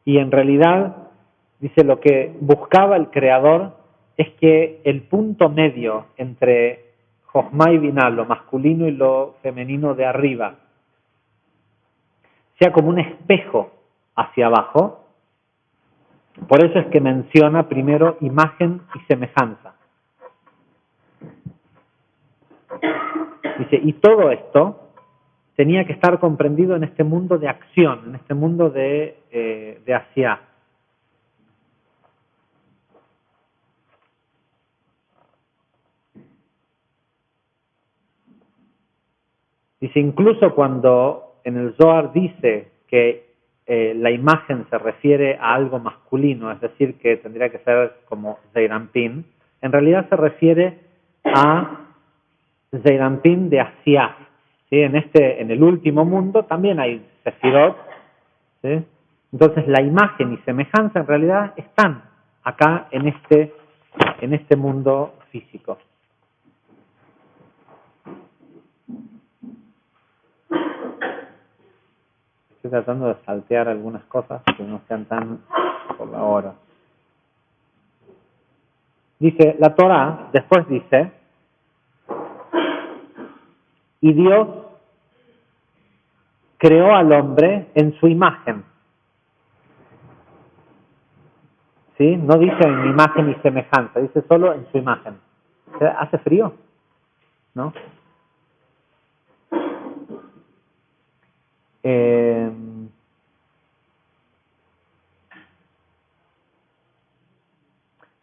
Y en realidad, dice, lo que buscaba el creador es que el punto medio entre Jochma y Binah, lo masculino y lo femenino de arriba, sea como un espejo hacia abajo. Por eso es que menciona primero imagen y semejanza. Dice, y todo esto tenía que estar comprendido en este mundo de acción, en este mundo de Asiá. Dice, incluso cuando en el Zohar dice que la imagen se refiere a algo masculino, es decir, que tendría que ser como Zeirampin, en realidad se refiere a Zeirampin de Asiá. ¿Sí? En el último mundo también hay Sefirot, ¿sí? Entonces la imagen y semejanza en realidad están acá en este mundo físico. Estoy tratando de saltear algunas cosas que no sean tan por la hora. Dice, la Torá después dice, y Dios creó al hombre en su imagen. ¿Sí? No dice en imagen y semejanza, dice solo en su imagen. O sea, ¿hace frío? ¿No?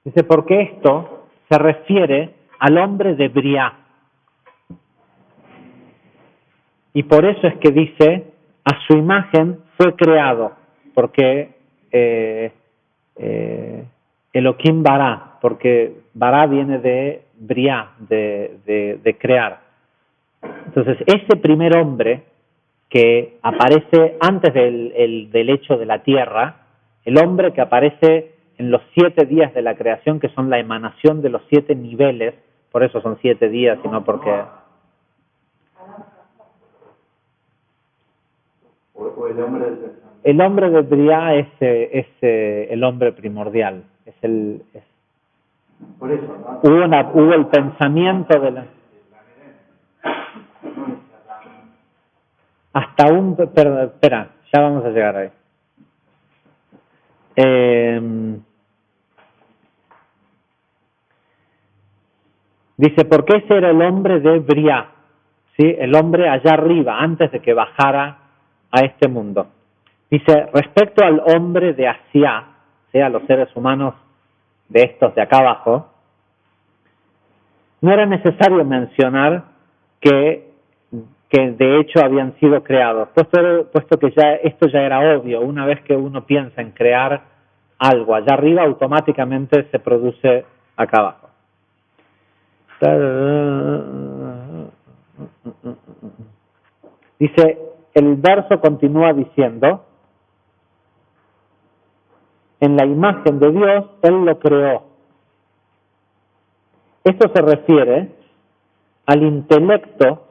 Dice, porque esto se refiere al hombre de Briá. Y por eso es que dice, a su imagen fue creado, porque Elohim Bará, porque Bará viene de Briá, de crear. Entonces, ese primer hombre que aparece antes del hecho de la tierra, el hombre que aparece en los 7 días de la creación, que son la emanación de los 7 niveles, por eso son 7 días, sino porque... El hombre de Briá es el hombre primordial, por eso, ¿no? Hubo el pensamiento de la... Perdón, espera, ya vamos a llegar ahí. Dice, porque ese era el hombre de Briá, ¿sí? El hombre allá arriba, antes de que bajara a este mundo. Dice, respecto al hombre de Asiá, ¿sí? A los seres humanos de estos de acá abajo, no era necesario mencionar que de hecho habían sido creados, puesto que ya esto ya era obvio. Una vez que uno piensa en crear algo allá arriba, automáticamente se produce acá abajo. Dice, el verso continúa diciendo, en la imagen de Dios, Él lo creó. Esto se refiere al intelecto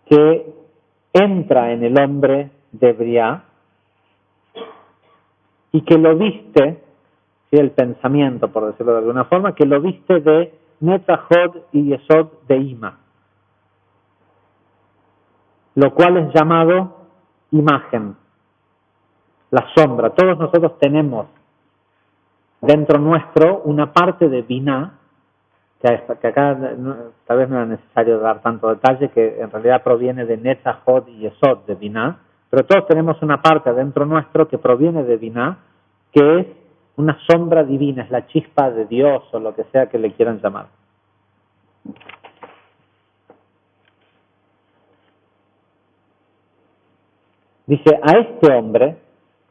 que entra en el hombre de Briá y que lo viste, ¿sí? El pensamiento, por decirlo de alguna forma, que lo viste de Netzachod y Yesod de Ima, lo cual es llamado imagen, la sombra. Todos nosotros tenemos dentro nuestro una parte de Binah, que acá tal vez no era necesario dar tanto detalle, que en realidad proviene de Netzachod y Yesod de Binah, pero todos tenemos una parte dentro nuestro que proviene de Binah, que es una sombra divina, es la chispa de Dios o lo que sea que le quieran llamar. Dice, a este hombre,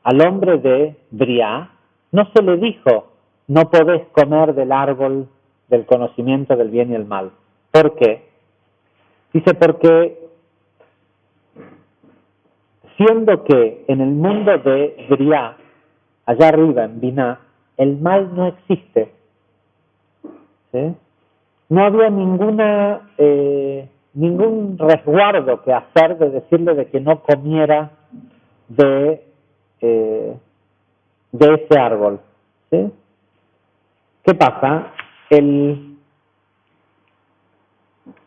al hombre de Briá, no se le dijo, no podés comer del árbol del conocimiento del bien y el mal. ¿Por qué? Dice, porque siendo que en el mundo de Briá, allá arriba en Binah, el mal no existe, ¿sí? No había ningún resguardo que hacer de decirle de que no comiera de ese árbol, ¿sí? ¿Qué pasa?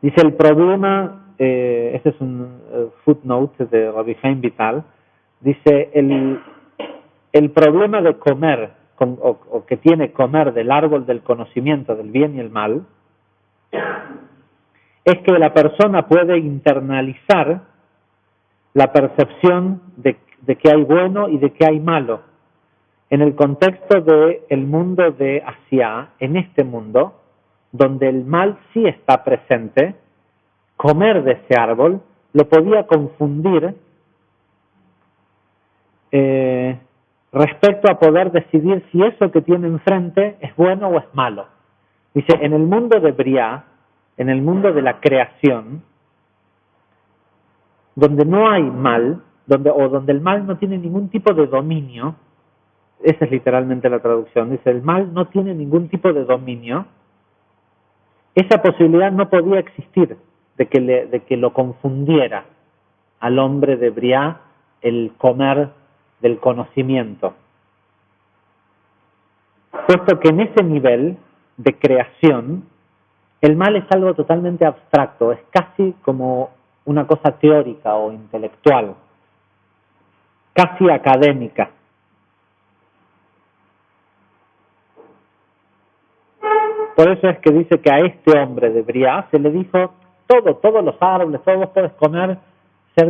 Dice el problema, este es un footnote de Rabbi Chaim Vital, dice el problema de comer, o que tiene comer del árbol del conocimiento del bien y el mal, es que la persona puede internalizar la percepción de que hay bueno y de que hay malo. En el contexto del mundo de Asia, en este mundo, donde el mal sí está presente, comer de ese árbol lo podía confundir respecto a poder decidir si eso que tiene enfrente es bueno o es malo. Dice, en el mundo de Briá, en el mundo de la creación, donde no hay mal, donde el mal no tiene ningún tipo de dominio, esa es literalmente la traducción, dice, el mal no tiene ningún tipo de dominio, esa posibilidad no podía existir de que lo confundiera al hombre de Briá el comer del conocimiento. Puesto que en ese nivel de creación, el mal es algo totalmente abstracto, es casi como una cosa teórica o intelectual, casi académica. Por eso es que dice que a este hombre de Briá se le dijo todos los árboles, todos vos podés comer,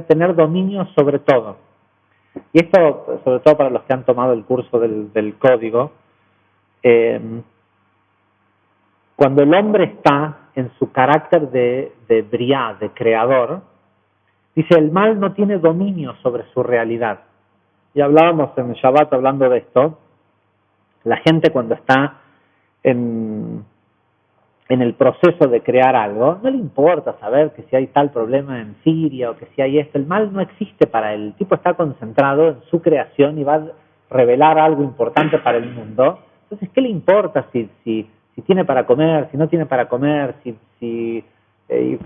tener dominio sobre todo. Y esto, sobre todo para los que han tomado el curso del código, cuando el hombre está en su carácter de Briá, de creador, dice, el mal no tiene dominio sobre su realidad. Y hablábamos en Shabbat hablando de esto, la gente cuando está en el proceso de crear algo, no le importa saber que si hay tal problema en Siria o que si hay esto, el mal no existe para él. El tipo está concentrado en su creación y va a revelar algo importante para el mundo. Entonces, ¿qué le importa si tiene para comer, si no tiene para comer, y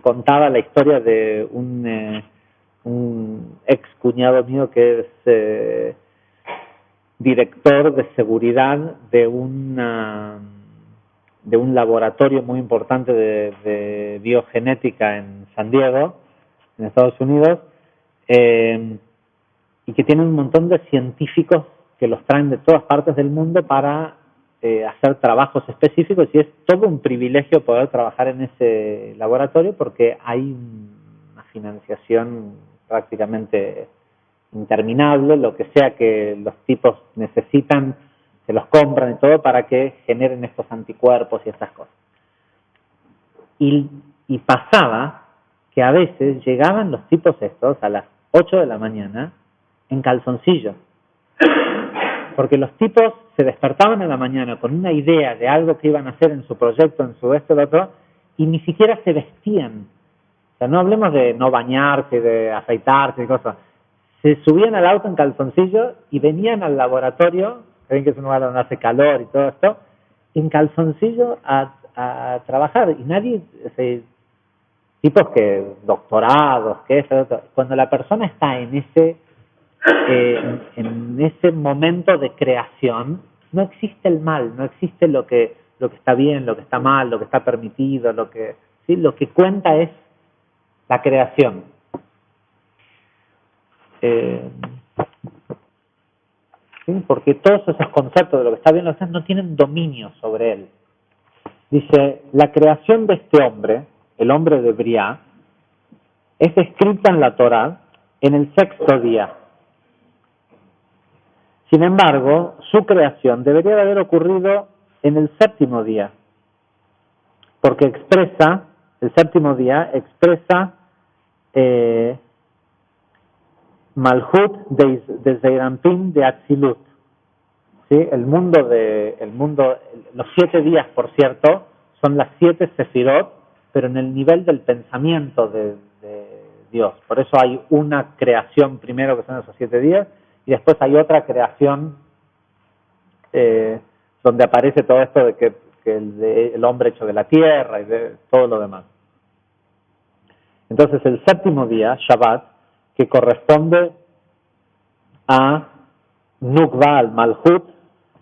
contaba la historia de un ex cuñado mío que es director de seguridad de un laboratorio muy importante de biogenética en San Diego, en Estados Unidos, y que tiene un montón de científicos que los traen de todas partes del mundo para hacer trabajos específicos, y es todo un privilegio poder trabajar en ese laboratorio porque hay una financiación prácticamente interminable, lo que sea que los tipos necesitan, se los compran y todo para que generen estos anticuerpos y estas cosas. Y, y pasaba que a veces llegaban los tipos estos a las 8 de la mañana en calzoncillo. Porque los tipos se despertaban en la mañana con una idea de algo que iban a hacer en su proyecto, en su esto, lo otro, y ni siquiera se vestían. O sea, no hablemos de no bañarse, de afeitarse y cosas. Se subían al auto en calzoncillo y venían al laboratorio, que ven que es un lugar donde hace calor y todo esto, en calzoncillo a trabajar. Y nadie, tipos que doctorados, que eso, cuando la persona está en ese momento de creación, no existe el mal, no existe lo que está bien, lo que está mal, lo que está permitido, ¿sí? Lo que cuenta es la creación. ¿Sí? Porque todos esos conceptos de lo que está bien, lo que está no tienen dominio sobre él. Dice, la creación de este hombre, el hombre de Briá, es escrita en la Torá en el 6º día. Sin embargo, su creación debería de haber ocurrido en el 7º día, porque expresa, el 7º día expresa Malhut de Zeirampin de Atzilut. ¿Sí? Los 7 días, por cierto, son las 7 sefirot, pero en el nivel del pensamiento de Dios. Por eso hay una creación primero, que son esos 7 días, y después hay otra creación donde aparece todo esto de que el hombre hecho de la tierra y de todo lo demás. Entonces el 7º día, Shabbat, que corresponde a Nukva al Malhut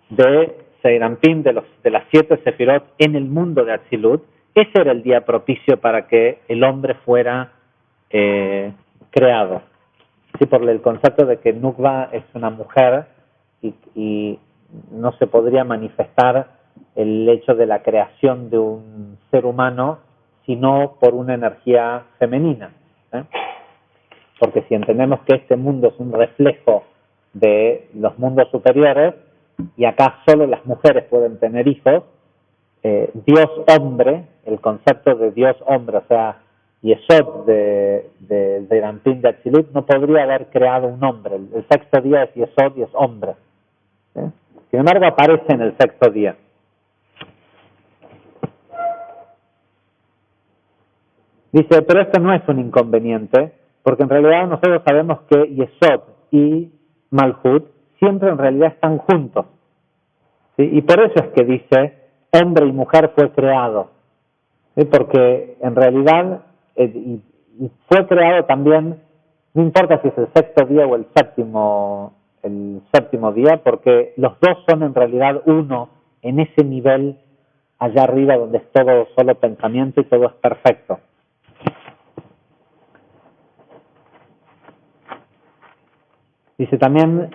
de Zeirampin, de las 7 sefirot en el mundo de Atzilut, ese era el día propicio para que el hombre fuera creado. Sí, por el concepto de que Nukva es una mujer y no se podría manifestar el hecho de la creación de un ser humano sino por una energía femenina. Porque si entendemos que este mundo es un reflejo de los mundos superiores y acá solo las mujeres pueden tener hijos, Dios hombre, el concepto de Dios hombre, o sea, Yesod de Rampin de Atzilut, no podría haber creado un hombre. El 6º día es Yesod y es hombre. Sin embargo, aparece en el 6º día. Dice, pero esto no es un inconveniente, porque en realidad nosotros sabemos que Yesod y Malhut siempre en realidad están juntos. ¿Sí? Y por eso es que dice, hombre y mujer fue creado. ¿Sí? Porque en realidad y fue creado también, no importa si es el 6º día o el séptimo día, porque los dos son en realidad uno en ese nivel allá arriba donde es todo solo pensamiento y todo es perfecto. Dice también,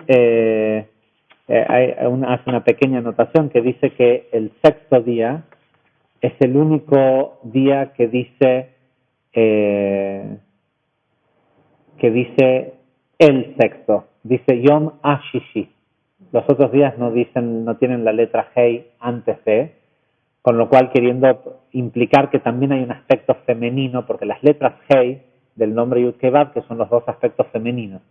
hace una pequeña anotación que dice que el 6º día es el único día que dice el 6º, dice Yom Ashishi. Los otros días no tienen la letra Hei antes de, con lo cual queriendo implicar que también hay un aspecto femenino, porque las letras Hei del nombre Yud Kei Vav, que son los dos aspectos femeninos.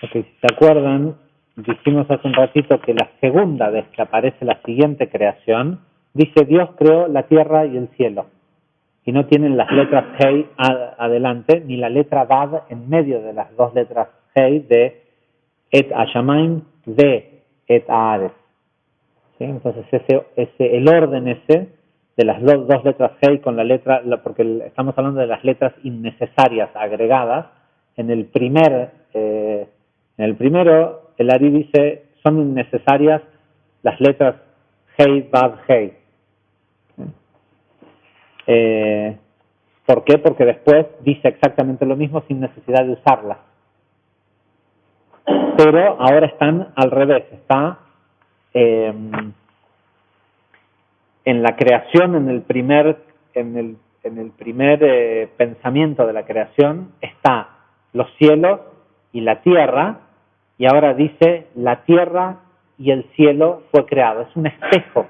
Okay, si se acuerdan, dijimos hace un ratito que la segunda vez que aparece la siguiente creación, dice Dios creó la tierra y el cielo. Y no tienen las letras Hei adelante, ni la letra Vav en medio de las dos letras Hei de Et Hashamayim de Et Haaretz. ¿Sí? Entonces el orden ese de las dos letras Hei con la letra, porque estamos hablando de las letras innecesarias agregadas, en el primero, el Ari dice, son innecesarias las letras Hei, Vav, Hei. ¿Por qué? Porque después dice exactamente lo mismo sin necesidad de usarlas. Pero ahora están al revés, está en la creación, en el primer pensamiento de la creación, está los cielos y la tierra, y ahora dice la tierra y el cielo fue creado. Es un espejo.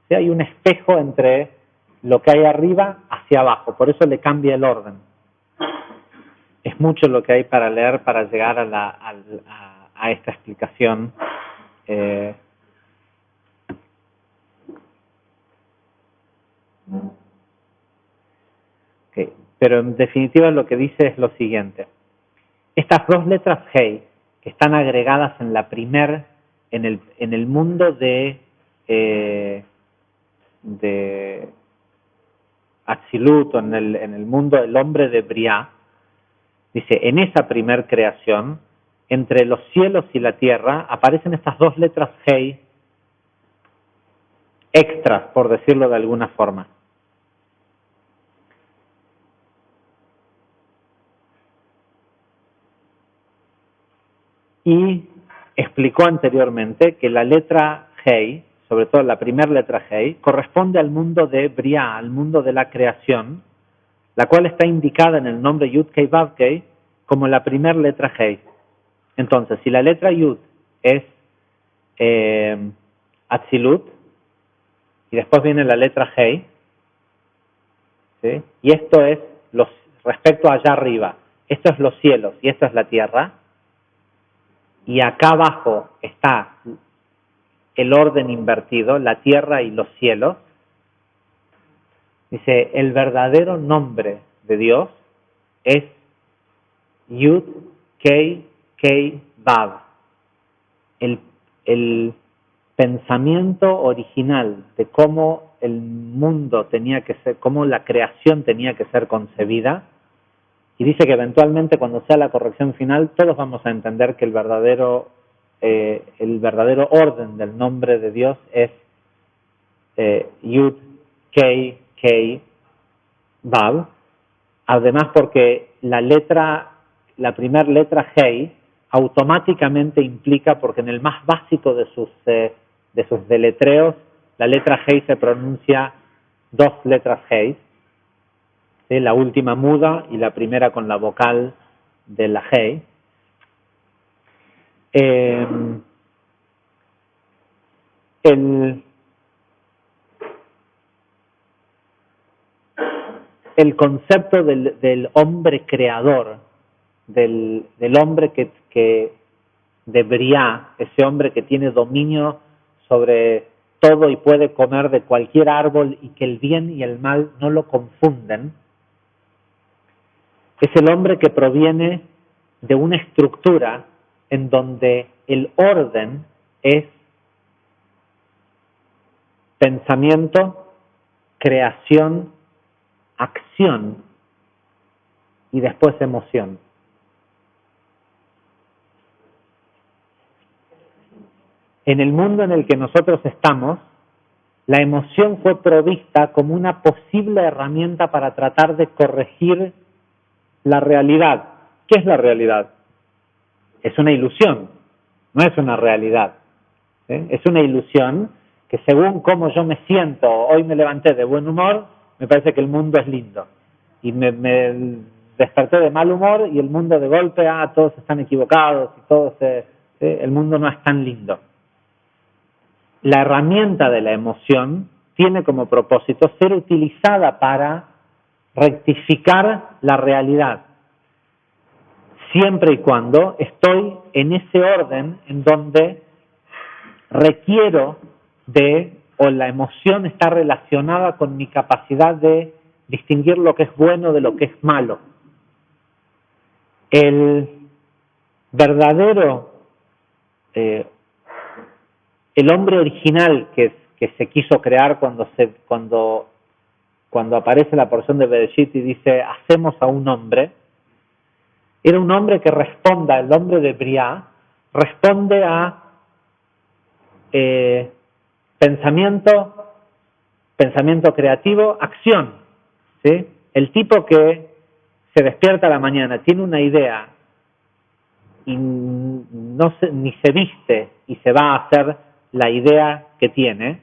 ¿sí? Hay un espejo entre lo que hay arriba hacia abajo, por eso le cambia el orden. Es mucho lo que hay para leer para llegar a esta explicación. Okay. Pero en definitiva lo que dice es lo siguiente. Estas dos letras Hei, que están agregadas en la en el mundo de Atzilut, o en el mundo del hombre de Briá, dice, en esa primer creación, entre los cielos y la tierra, aparecen estas dos letras Hei extras, por decirlo de alguna forma. Y explicó anteriormente que la letra Hei, sobre todo la primera letra Hei, corresponde al mundo de Briá, al mundo de la creación, la cual está indicada en el nombre Yud Kei Vav Kei como la primera letra Hei. Entonces, si la letra Yud es Atzilut, y después viene la letra Hei, ¿sí? Y esto es respecto allá arriba, esto es los cielos y esto es la tierra, y acá abajo está el orden invertido, la tierra y los cielos. Dice, el verdadero nombre de Dios es Yud Kei Kei Vav. El pensamiento original de cómo el mundo tenía que ser, cómo la creación tenía que ser concebida, y dice que eventualmente cuando sea la corrección final todos vamos a entender que el verdadero orden del nombre de Dios es Yud Kei Kei Vav. Además porque la primera letra Hei automáticamente implica, porque en el más básico de sus deletreos la letra Hei se pronuncia dos letras Hei, ¿sí? La última muda y la primera con la vocal de la Hei. El concepto del hombre creador, del hombre que de Briá, ese hombre que tiene dominio sobre todo y puede comer de cualquier árbol y que el bien y el mal no lo confunden, es el hombre que proviene de una estructura en donde el orden es pensamiento, creación, acción y después emoción. En el mundo en el que nosotros estamos, la emoción fue provista como una posible herramienta para tratar de corregir la realidad. ¿Qué es la realidad? Es una ilusión, no es una realidad. ¿Sí? Es una ilusión que según cómo yo me siento, hoy me levanté de buen humor, me parece que el mundo es lindo. Y me desperté de mal humor y el mundo de golpe, todos están equivocados y el mundo no es tan lindo. La herramienta de la emoción tiene como propósito ser utilizada para rectificar la realidad, siempre y cuando estoy en ese orden en donde requiero o la emoción está relacionada con mi capacidad de distinguir lo que es bueno de lo que es malo. El verdadero, el hombre original que se quiso crear cuando aparece la porción de Bereshit y dice, hacemos a un hombre, era un hombre que responda, el hombre de Briá, responde a pensamiento creativo, acción. ¿Sí? El tipo que se despierta a la mañana, tiene una idea y ni se viste y se va a hacer la idea que tiene,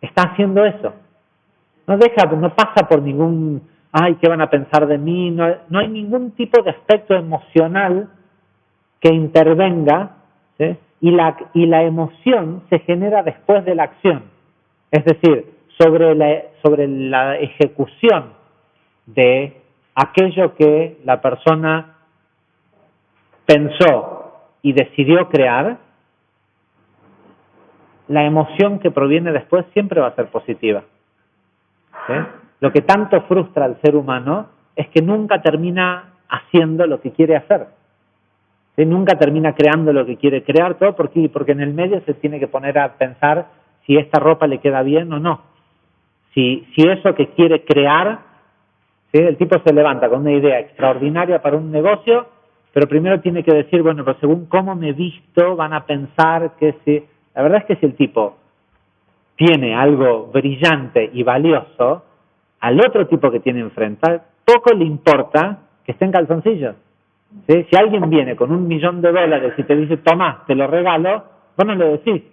está haciendo eso. No pasa por ningún, ¿qué van a pensar de mí? No hay ningún tipo de aspecto emocional que intervenga, ¿sí? Y la emoción se genera después de la acción. Es decir, sobre la ejecución de aquello que la persona pensó y decidió crear, la emoción que proviene después siempre va a ser positiva. ¿Sí? Lo que tanto frustra al ser humano es que nunca termina haciendo lo que quiere hacer. ¿Sí? Nunca termina creando lo que quiere crear, todo porque en el medio se tiene que poner a pensar si esta ropa le queda bien o no. Si eso que quiere crear, ¿sí? El tipo se levanta con una idea extraordinaria para un negocio, pero primero tiene que decir, bueno, pero según cómo me visto, van a pensar que si... La verdad es que si el tipo tiene algo brillante y valioso, al otro tipo que tiene enfrente, poco le importa que esté en calzoncillos. ¿Sí? Si alguien viene con $1.000.000 y te dice, toma, te lo regalo, vos no le decís,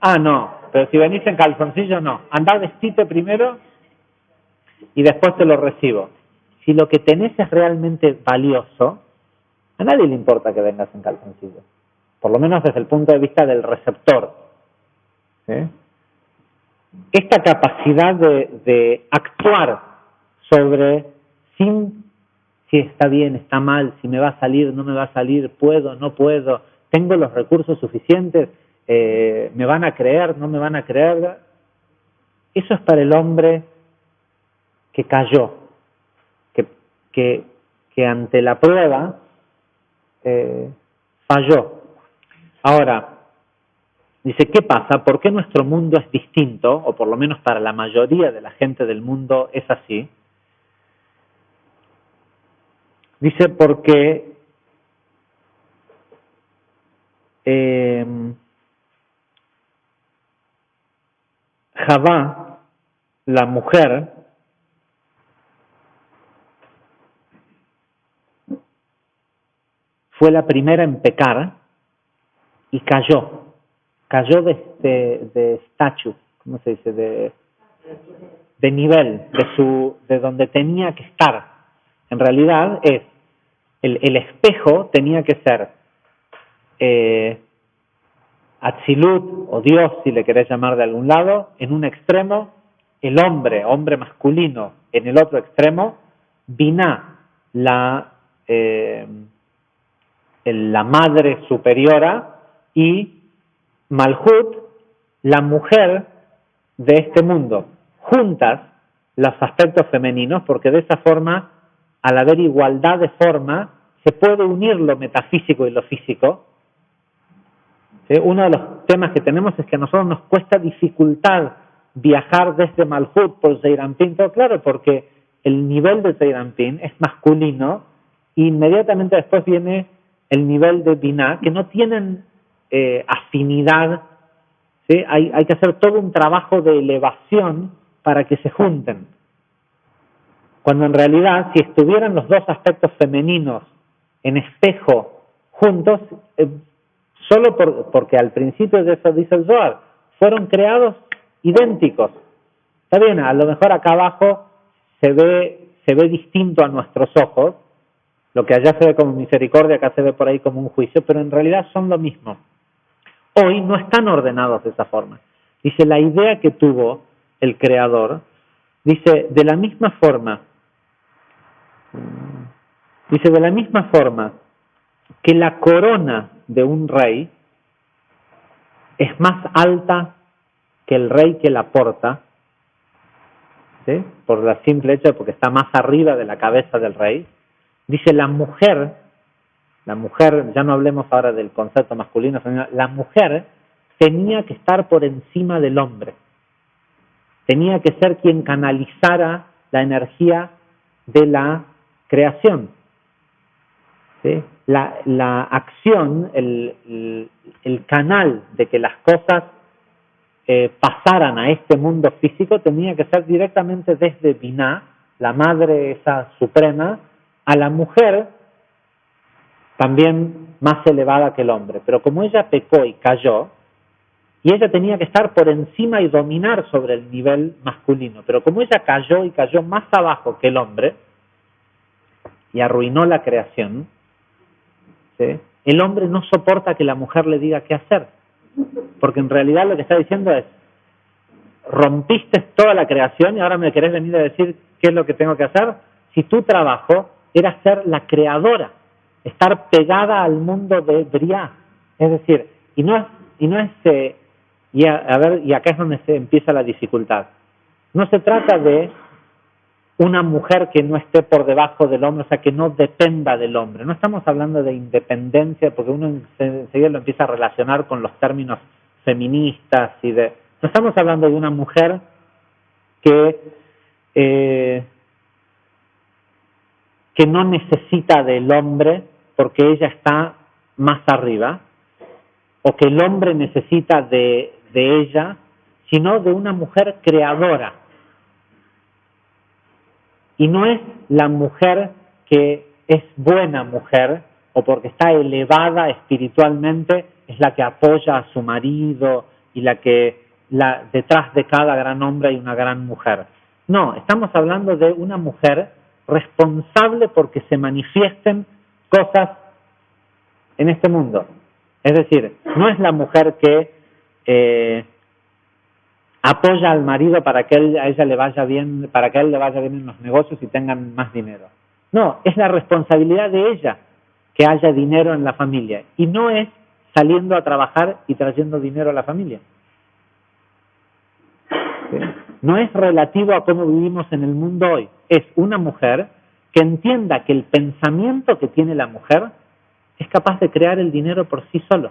ah, no, pero si venís en calzoncillos, no. Andá, vestite primero y después te lo recibo. Si lo que tenés es realmente valioso, a nadie le importa que vengas en calzoncillos. Por lo menos desde el punto de vista del receptor. ¿Sí? Esta capacidad de actuar sobre si está bien, está mal, si me va a salir, no me va a salir, puedo, no puedo, tengo los recursos suficientes, me van a creer, no me van a creer. Eso es para el hombre que cayó, que ante la prueba falló. Ahora, dice, ¿qué pasa? ¿Por qué nuestro mundo es distinto? O por lo menos para la mayoría de la gente del mundo es así. Dice, porque Javá, la mujer, fue la primera en pecar y cayó de estatus, ¿cómo se dice? De nivel, de donde tenía que estar. En realidad es, el espejo tenía que ser Atzilut o Dios, si le querés llamar de algún lado, en un extremo, el hombre masculino en el otro extremo, Binah, la madre superiora, y Malhut, la mujer de este mundo. Juntas los aspectos femeninos, porque de esa forma, al haber igualdad de forma, se puede unir lo metafísico y lo físico. ¿Sí? Uno de los temas que tenemos es que a nosotros nos cuesta dificultad viajar desde Malhut por Zeirampin, todo claro, porque el nivel de Zeirampin es masculino e inmediatamente después viene el nivel de Binah, que no tienen afinidad. ¿Sí? Hay que hacer todo un trabajo de elevación para que se junten. Cuando en realidad, si estuvieran los dos aspectos femeninos en espejo juntos, solo porque al principio de eso dice el Zohar, fueron creados idénticos. Está bien, a lo mejor acá abajo se ve distinto a nuestros ojos, lo que allá se ve como misericordia, acá se ve por ahí como un juicio, pero en realidad son lo mismo. Hoy no están ordenados de esa forma. Dice, la idea que tuvo el Creador, dice, de la misma forma que la corona de un rey es más alta que el rey que la porta, ¿sí? Por el simple hecho de porque está más arriba de la cabeza del rey. Dice, la mujer, ya no hablemos ahora del concepto masculino, la mujer tenía que estar por encima del hombre. Tenía que ser quien canalizara la energía de la creación. ¿Sí? La acción, el canal de que las cosas pasaran a este mundo físico tenía que ser directamente desde Binah, la madre esa suprema, a la mujer también más elevada que el hombre. Pero como ella pecó y cayó, y ella tenía que estar por encima y dominar sobre el nivel masculino, pero como ella cayó y cayó más abajo que el hombre y arruinó la creación, ¿sí? El hombre no soporta que la mujer le diga qué hacer, porque en realidad lo que está diciendo es, rompiste toda la creación y ahora me querés venir a decir qué es lo que tengo que hacer. Si tu trabajo era ser la creadora, estar pegada al mundo de Briá. Es decir, y acá es donde se empieza la dificultad. No se trata de una mujer que no esté por debajo del hombre, o sea, que no dependa del hombre. No estamos hablando de independencia, porque uno enseguida lo empieza a relacionar con los términos feministas y de... No estamos hablando de una mujer que no necesita del hombre porque ella está más arriba, o que el hombre necesita de ella, sino de una mujer creadora. Y no es la mujer que es buena mujer, o porque está elevada espiritualmente, es la que apoya a su marido y detrás de cada gran hombre hay una gran mujer. No, estamos hablando de una mujer responsable porque se manifiesten cosas en este mundo. Es decir, no es la mujer que apoya al marido para que a ella le vaya bien, para que a él le vaya bien en los negocios y tengan más dinero. No, es la responsabilidad de ella que haya dinero en la familia, y no es saliendo a trabajar y trayendo dinero a la familia. ¿Sí? No es relativo a cómo vivimos en el mundo hoy. Es una mujer que entienda que el pensamiento que tiene la mujer es capaz de crear el dinero por sí solo,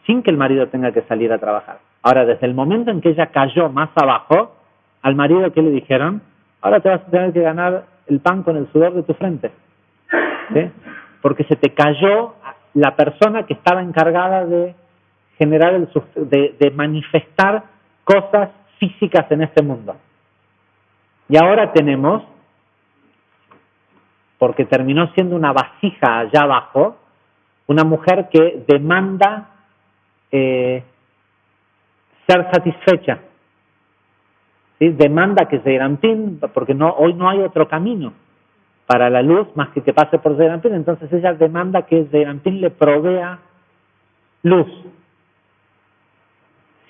sin que el marido tenga que salir a trabajar. Ahora, desde el momento en que ella cayó más abajo, al marido, ¿qué le dijeron? Ahora te vas a tener que ganar el pan con el sudor de tu frente. ¿Sí? Porque se te cayó la persona que estaba encargada de generar de manifestar cosas físicas en este mundo. Y ahora tenemos, porque terminó siendo una vasija allá abajo, una mujer que demanda ser satisfecha. ¿Sí? Demanda que Zeirampín, porque hoy no hay otro camino para la luz más que pase por Zeirampín, entonces ella demanda que Zeirampín le provea luz.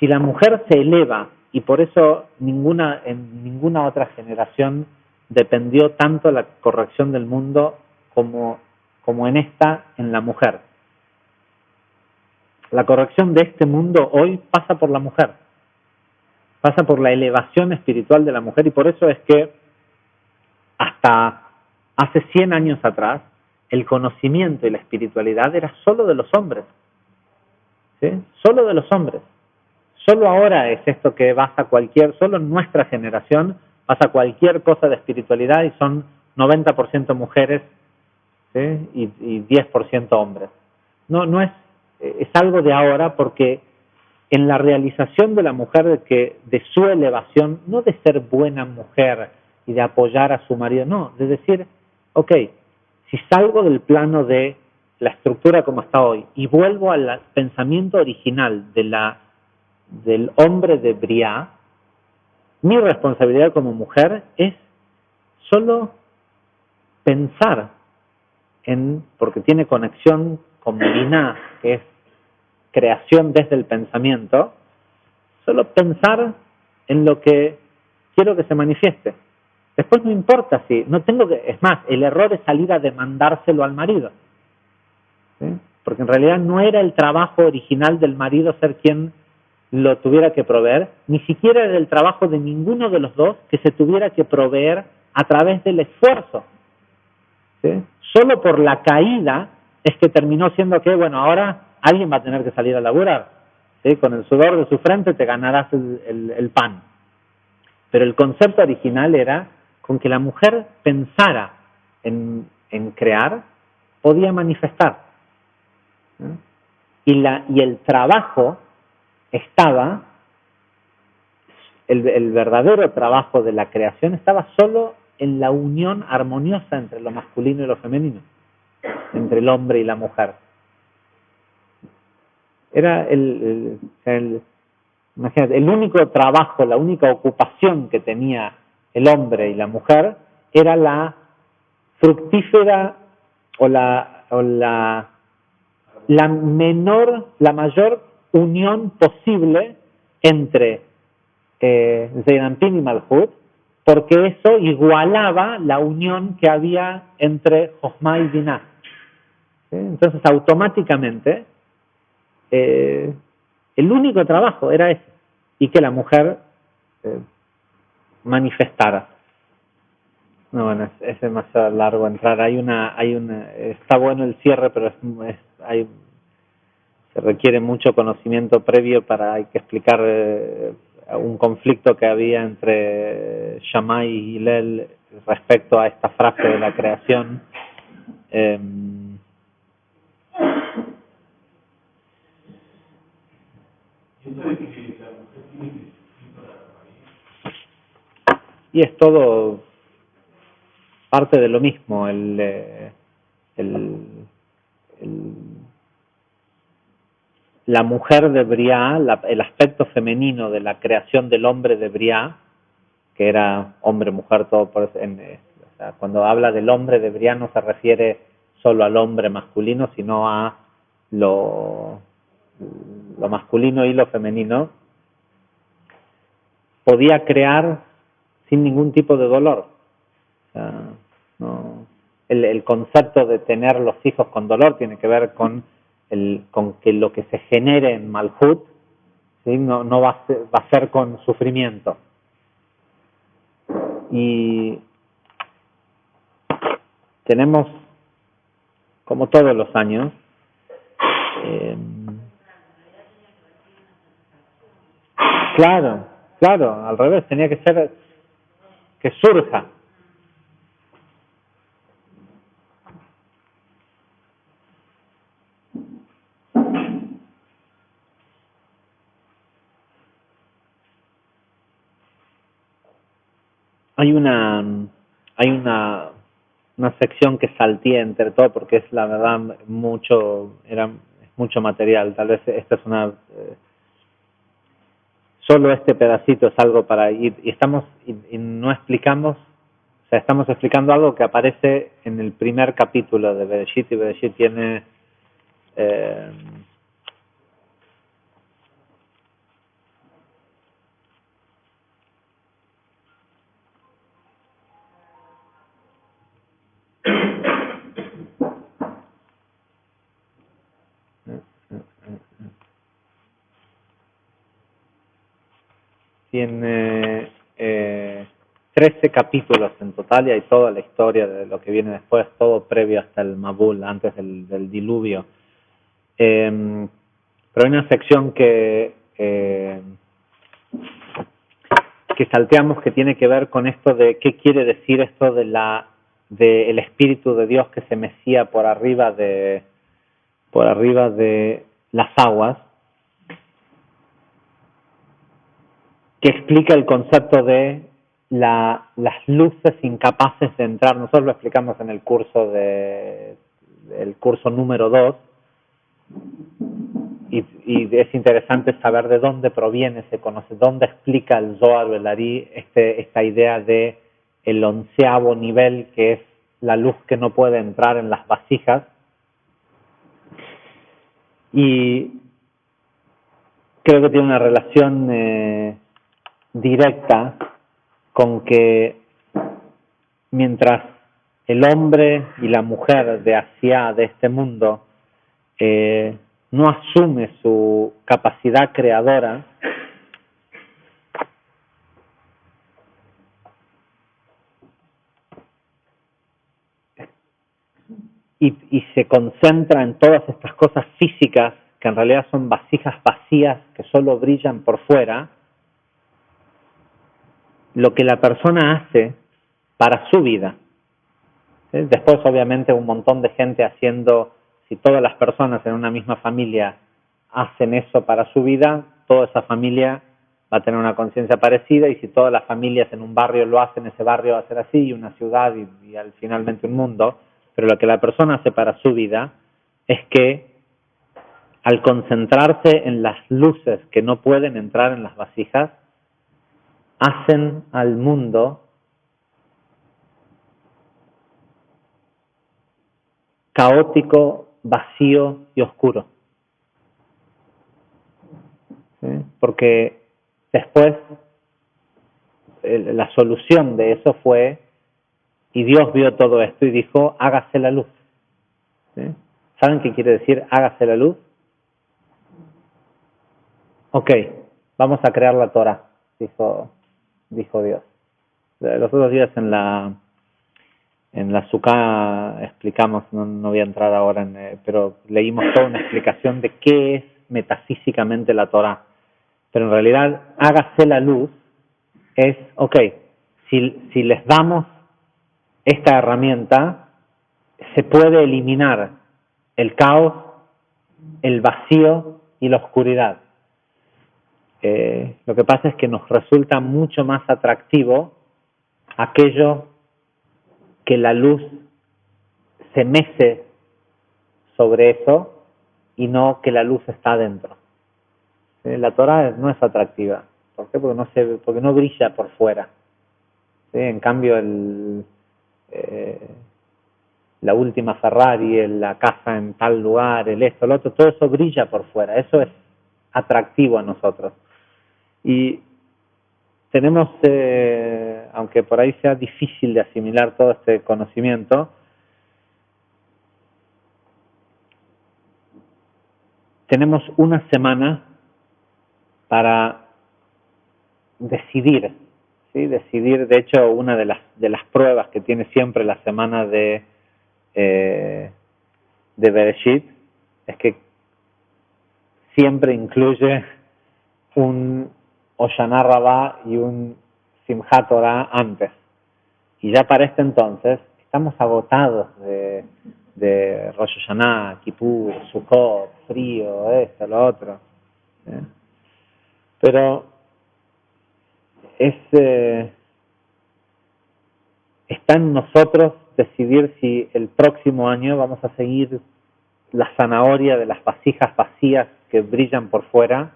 Si la mujer se eleva, y por eso en ninguna otra generación dependió tanto la corrección del mundo como en esta, en la mujer. La corrección de este mundo hoy pasa por la mujer, pasa por la elevación espiritual de la mujer, y por eso es que hasta hace 100 años atrás el conocimiento y la espiritualidad era solo de los hombres. ¿Sí? Solo de los hombres. Solo ahora es esto que solo en nuestra generación pasa cualquier cosa de espiritualidad y son 90% mujeres, ¿sí? y 10% hombres. No es algo de ahora, porque en la realización de la mujer de su elevación, no de ser buena mujer y de apoyar a su marido, no, de decir, ok, si salgo del plano de la estructura como está hoy y vuelvo al pensamiento original del hombre de Briá, mi responsabilidad como mujer es solo pensar porque tiene conexión con Binah, que es creación desde el pensamiento, solo pensar en lo que quiero que se manifieste. Después no importa es más, el error es salir a demandárselo al marido. ¿Sí? Porque en realidad no era el trabajo original del marido ser quien lo tuviera que proveer, ni siquiera era el trabajo de ninguno de los dos que se tuviera que proveer a través del esfuerzo. ¿Sí? Solo por la caída es que terminó siendo que, bueno, ahora alguien va a tener que salir a laburar. ¿Sí? Con el sudor de su frente te ganarás el pan. Pero el concepto original era con que la mujer pensara en crear, podía manifestar. ¿Sí? Y el trabajo estaba, el verdadero trabajo de la creación estaba solo en la unión armoniosa entre lo masculino y lo femenino, entre el hombre y la mujer. Era imagínate, el único trabajo, la única ocupación que tenía el hombre y la mujer era la fructífera o la mayor unión posible entre Zeirampin y Malhut, porque eso igualaba la unión que había entre Jochma y Binah. ¿Sí? Entonces, automáticamente, el único trabajo era ese, y que la mujer manifestara. No, bueno, es demasiado largo entrar. Está bueno el cierre, pero se requiere mucho conocimiento previo hay que explicar un conflicto que había entre Shammai y Hillel respecto a esta frase de la creación. Y es todo parte de lo mismo. La mujer de Briá, el aspecto femenino de la creación del hombre de Briá, que era hombre, mujer, todo por eso, o sea, cuando habla del hombre de Briá no se refiere solo al hombre masculino, sino a lo masculino y lo femenino, podía crear sin ningún tipo de dolor. O sea, no, el concepto de tener los hijos con dolor tiene que ver con que lo que se genere en Malhut, ¿sí? No va a ser con sufrimiento. Y tenemos, como todos los años, claro, al revés, tenía que ser que surja. Hay una sección que salteé entre todo porque es la verdad mucho material. Tal vez esta es solo este pedacito es algo para ir y no explicamos, o sea, estamos explicando algo que aparece en el primer capítulo de Bereshit, y Bereshit tiene tiene 13 capítulos en total y hay toda la historia de lo que viene después, todo previo hasta el Mabul, antes del diluvio. Pero hay una sección que salteamos que tiene que ver con esto de qué quiere decir esto de el Espíritu de Dios que se mecía por arriba de las aguas, que explica el concepto de las luces incapaces de entrar. Nosotros lo explicamos en el curso número 2, y es interesante saber de dónde proviene, dónde explica el Zohar Belari esta idea de el 11º nivel, que es la luz que no puede entrar en las vasijas. Y creo que tiene una relación directa con que mientras el hombre y la mujer de este mundo no asume su capacidad creadora, y se concentra en todas estas cosas físicas que en realidad son vasijas vacías que solo brillan por fuera, lo que la persona hace para su vida. ¿Sí? Después, obviamente, un montón de gente si todas las personas en una misma familia hacen eso para su vida, toda esa familia va a tener una conciencia parecida, y si todas las familias en un barrio lo hacen, ese barrio va a ser así, y una ciudad, y finalmente un mundo. Pero lo que la persona hace para su vida es que, al concentrarse en las luces que no pueden entrar en las vasijas, hacen al mundo caótico, vacío y oscuro. ¿Sí? Porque después la solución de eso fue, y Dios vio todo esto y dijo, hágase la luz. ¿Sí? ¿Saben qué quiere decir hágase la luz? Ok, vamos a crear la Torah, dijo Dios. Los otros días en la Sukkah explicamos, no voy a entrar ahora, pero leímos toda una explicación de qué es metafísicamente la Torah. Pero en realidad, hágase la luz, es, ok, si les damos esta herramienta, se puede eliminar el caos, el vacío y la oscuridad. Lo que pasa es que nos resulta mucho más atractivo aquello que la luz se mece sobre eso y no que la luz está adentro. La Torah no es atractiva. ¿Por qué? Porque no brilla por fuera. ¿Sí? En cambio, la última Ferrari, la casa en tal lugar, el esto, el otro, todo eso brilla por fuera. Eso es atractivo a nosotros. Y tenemos, aunque por ahí sea difícil de asimilar todo este conocimiento, tenemos una semana para decidir, ¿sí? Decidir, de hecho, una de las pruebas que tiene siempre la semana de Bereshit es que siempre incluye un Hoshana Rabbah y un Simchat Torah antes. Y ya para este entonces estamos agotados de Rosh Hashanah, Kippur, Sukkot, frío, esto, lo otro. ¿Eh? Pero está en nosotros decidir si el próximo año vamos a seguir la zanahoria de las vasijas vacías que brillan por fuera,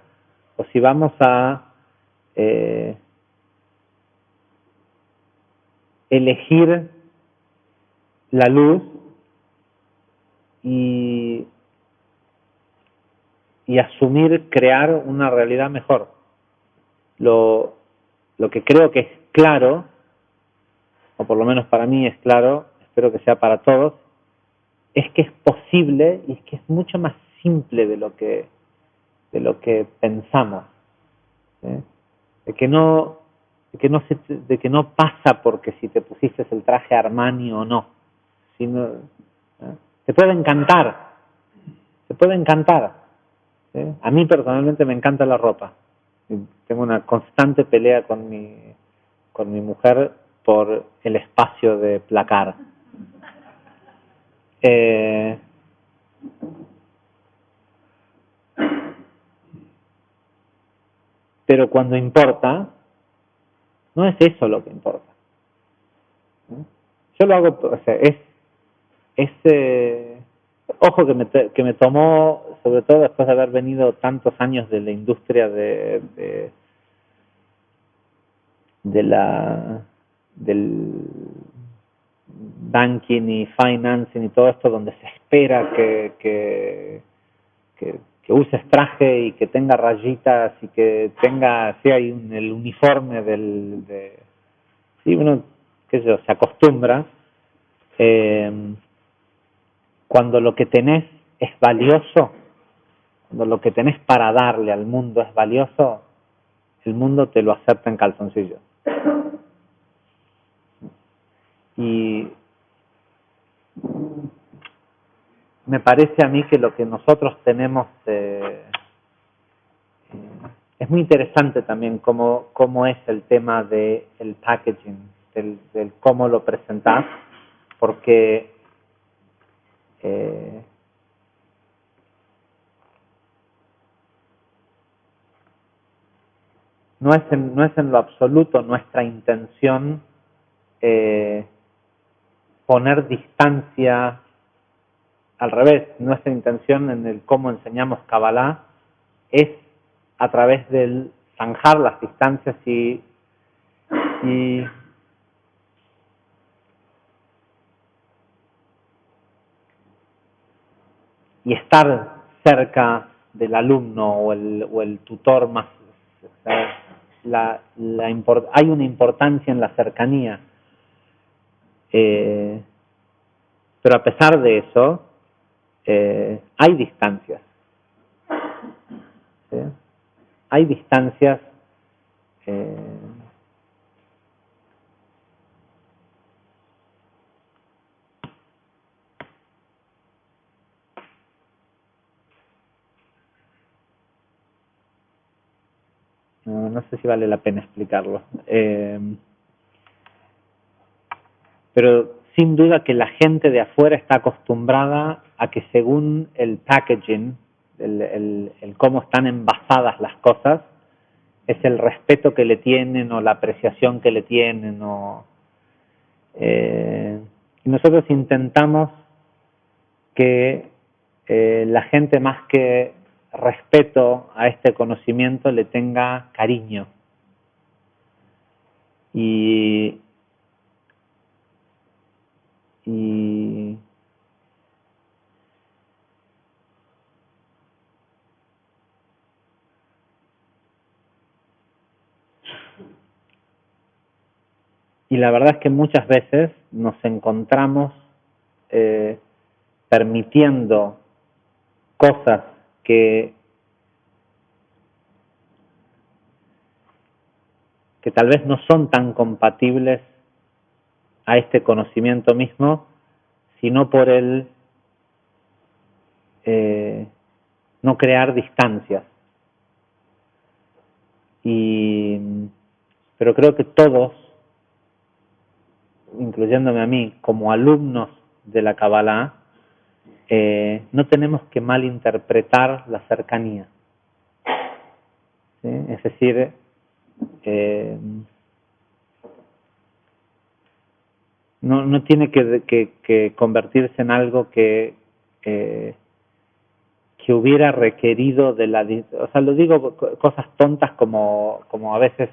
o si vamos a elegir la luz y asumir, crear una realidad mejor. Lo que creo que es claro, o por lo menos para mí es claro, espero que sea para todos, es que es posible y es que es mucho más simple de lo que pensamos. ¿Sí? De que no pasa porque si te pusiste el traje Armani o no, sino, ¿eh? Te puede encantar, ¿sí? A mí personalmente me encanta la ropa. Tengo una constante pelea con mi mujer por el espacio de placar. Pero cuando importa, no es eso lo que importa. Yo lo hago, o sea, ojo que me tomó, sobre todo después de haber venido tantos años de la industria del banking y financing y todo esto, donde se espera que uses traje y que tenga rayitas y que sea el uniforme sí, uno, qué sé yo, se acostumbra. Cuando lo que tenés es valioso, cuando lo que tenés para darle al mundo es valioso, el mundo te lo acepta en calzoncillos. Y me parece a mí que lo que nosotros tenemos es muy interesante también cómo es el tema del packaging, del cómo lo presentás, porque no es en lo absoluto nuestra intención poner distancia. Al revés, nuestra intención en el cómo enseñamos Kabbalah es a través del zanjar las distancias y estar cerca del alumno o el tutor más, hay una importancia en la cercanía, pero a pesar de eso, hay distancias. ¿Sí? Hay distancias no sé si vale la pena explicarlo. Pero sin duda que la gente de afuera está acostumbrada a que según el packaging, el cómo están envasadas las cosas, es el respeto que le tienen o la apreciación que le tienen. Y nosotros intentamos que la gente, más que respeto a este conocimiento, le tenga cariño. Y la verdad es que muchas veces nos encontramos permitiendo cosas que tal vez no son tan compatibles a este conocimiento mismo, sino por el no crear distancias. Pero creo que todos, incluyéndome a mí, como alumnos de la Kabbalah, no tenemos que malinterpretar la cercanía. ¿Sí? Es decir, no tiene que convertirse en algo que hubiera requerido de la... O sea, lo digo cosas tontas como a veces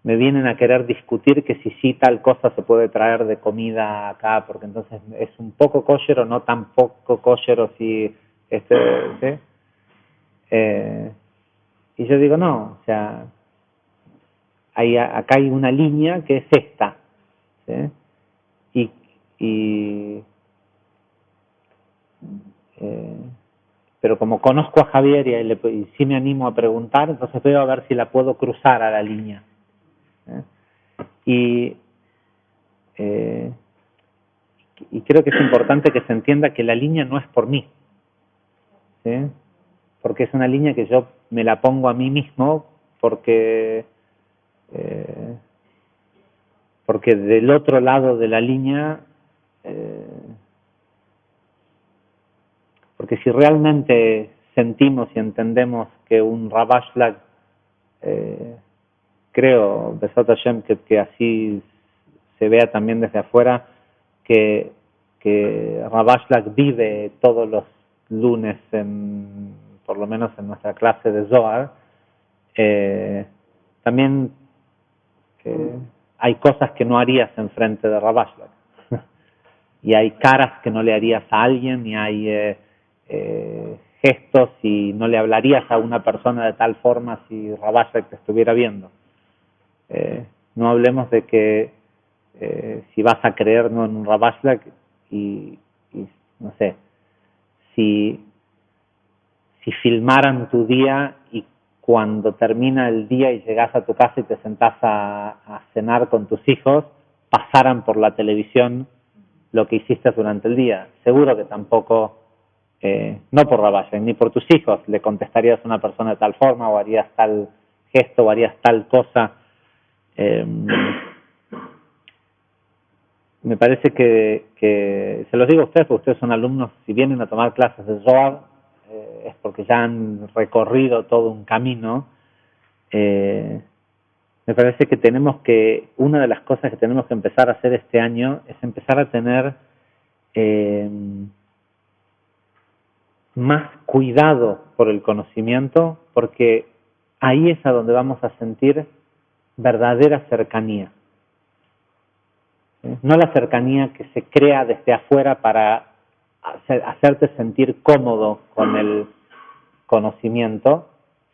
me vienen a querer discutir que si sí tal cosa se puede traer de comida acá, porque entonces es un poco kosher o no tan poco kosher, o si... ¿sí? Y yo digo, no, o sea, acá hay una línea que es esta, ¿sí? Pero como conozco a Javier y sí me animo a preguntar, entonces veo a ver si la puedo cruzar a la línea. Y creo que es importante que se entienda que la línea no es por mí, ¿sí? Porque es una línea que yo me la pongo a mí mismo porque del otro lado de la línea, porque si realmente sentimos y entendemos que un Rabashlag, creo, Besat Hashem, que así se vea también desde afuera, que Rabashlag vive todos los lunes, por lo menos en nuestra clase de Zohar, también hay cosas que no harías enfrente de Rabashlag. Y hay caras que no le harías a alguien, y hay gestos, y no le hablarías a una persona de tal forma si Rabashlag te estuviera viendo. No hablemos de que si vas a creer no en un Rabashlag y no sé, si filmaran tu día y cuando termina el día y llegas a tu casa y te sentás a cenar con tus hijos, pasaran por la televisión lo que hiciste durante el día. Seguro que tampoco, no por Rabashlag, ni por tus hijos, le contestarías a una persona de tal forma, o harías tal gesto, o harías tal cosa. Me parece que se los digo a ustedes, porque ustedes son alumnos, si vienen a tomar clases de Zohar, es porque ya han recorrido todo un camino. Me parece que una de las cosas que tenemos que empezar a hacer este año es empezar a tener más cuidado por el conocimiento, porque ahí es a donde vamos a sentir verdadera cercanía. No la cercanía que se crea desde afuera para hacerte sentir cómodo con el conocimiento,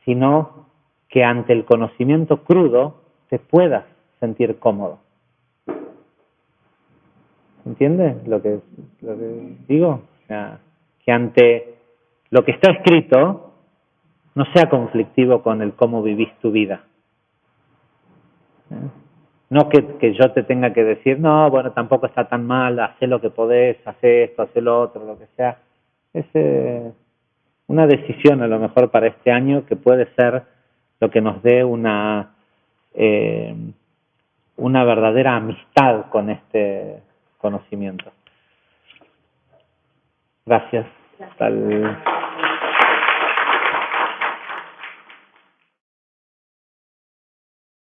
sino que ante el conocimiento crudo te puedas sentir cómodo. ¿Entiendes lo que digo? O sea, que ante lo que está escrito no sea conflictivo con el cómo vivís tu vida. No que yo te tenga que decir, no, bueno, tampoco está tan mal, haz lo que podés, haz esto, haz lo otro, lo que sea. Es una decisión a lo mejor para este año que puede ser lo que nos dé una verdadera amistad con este conocimiento. Gracias. Hasta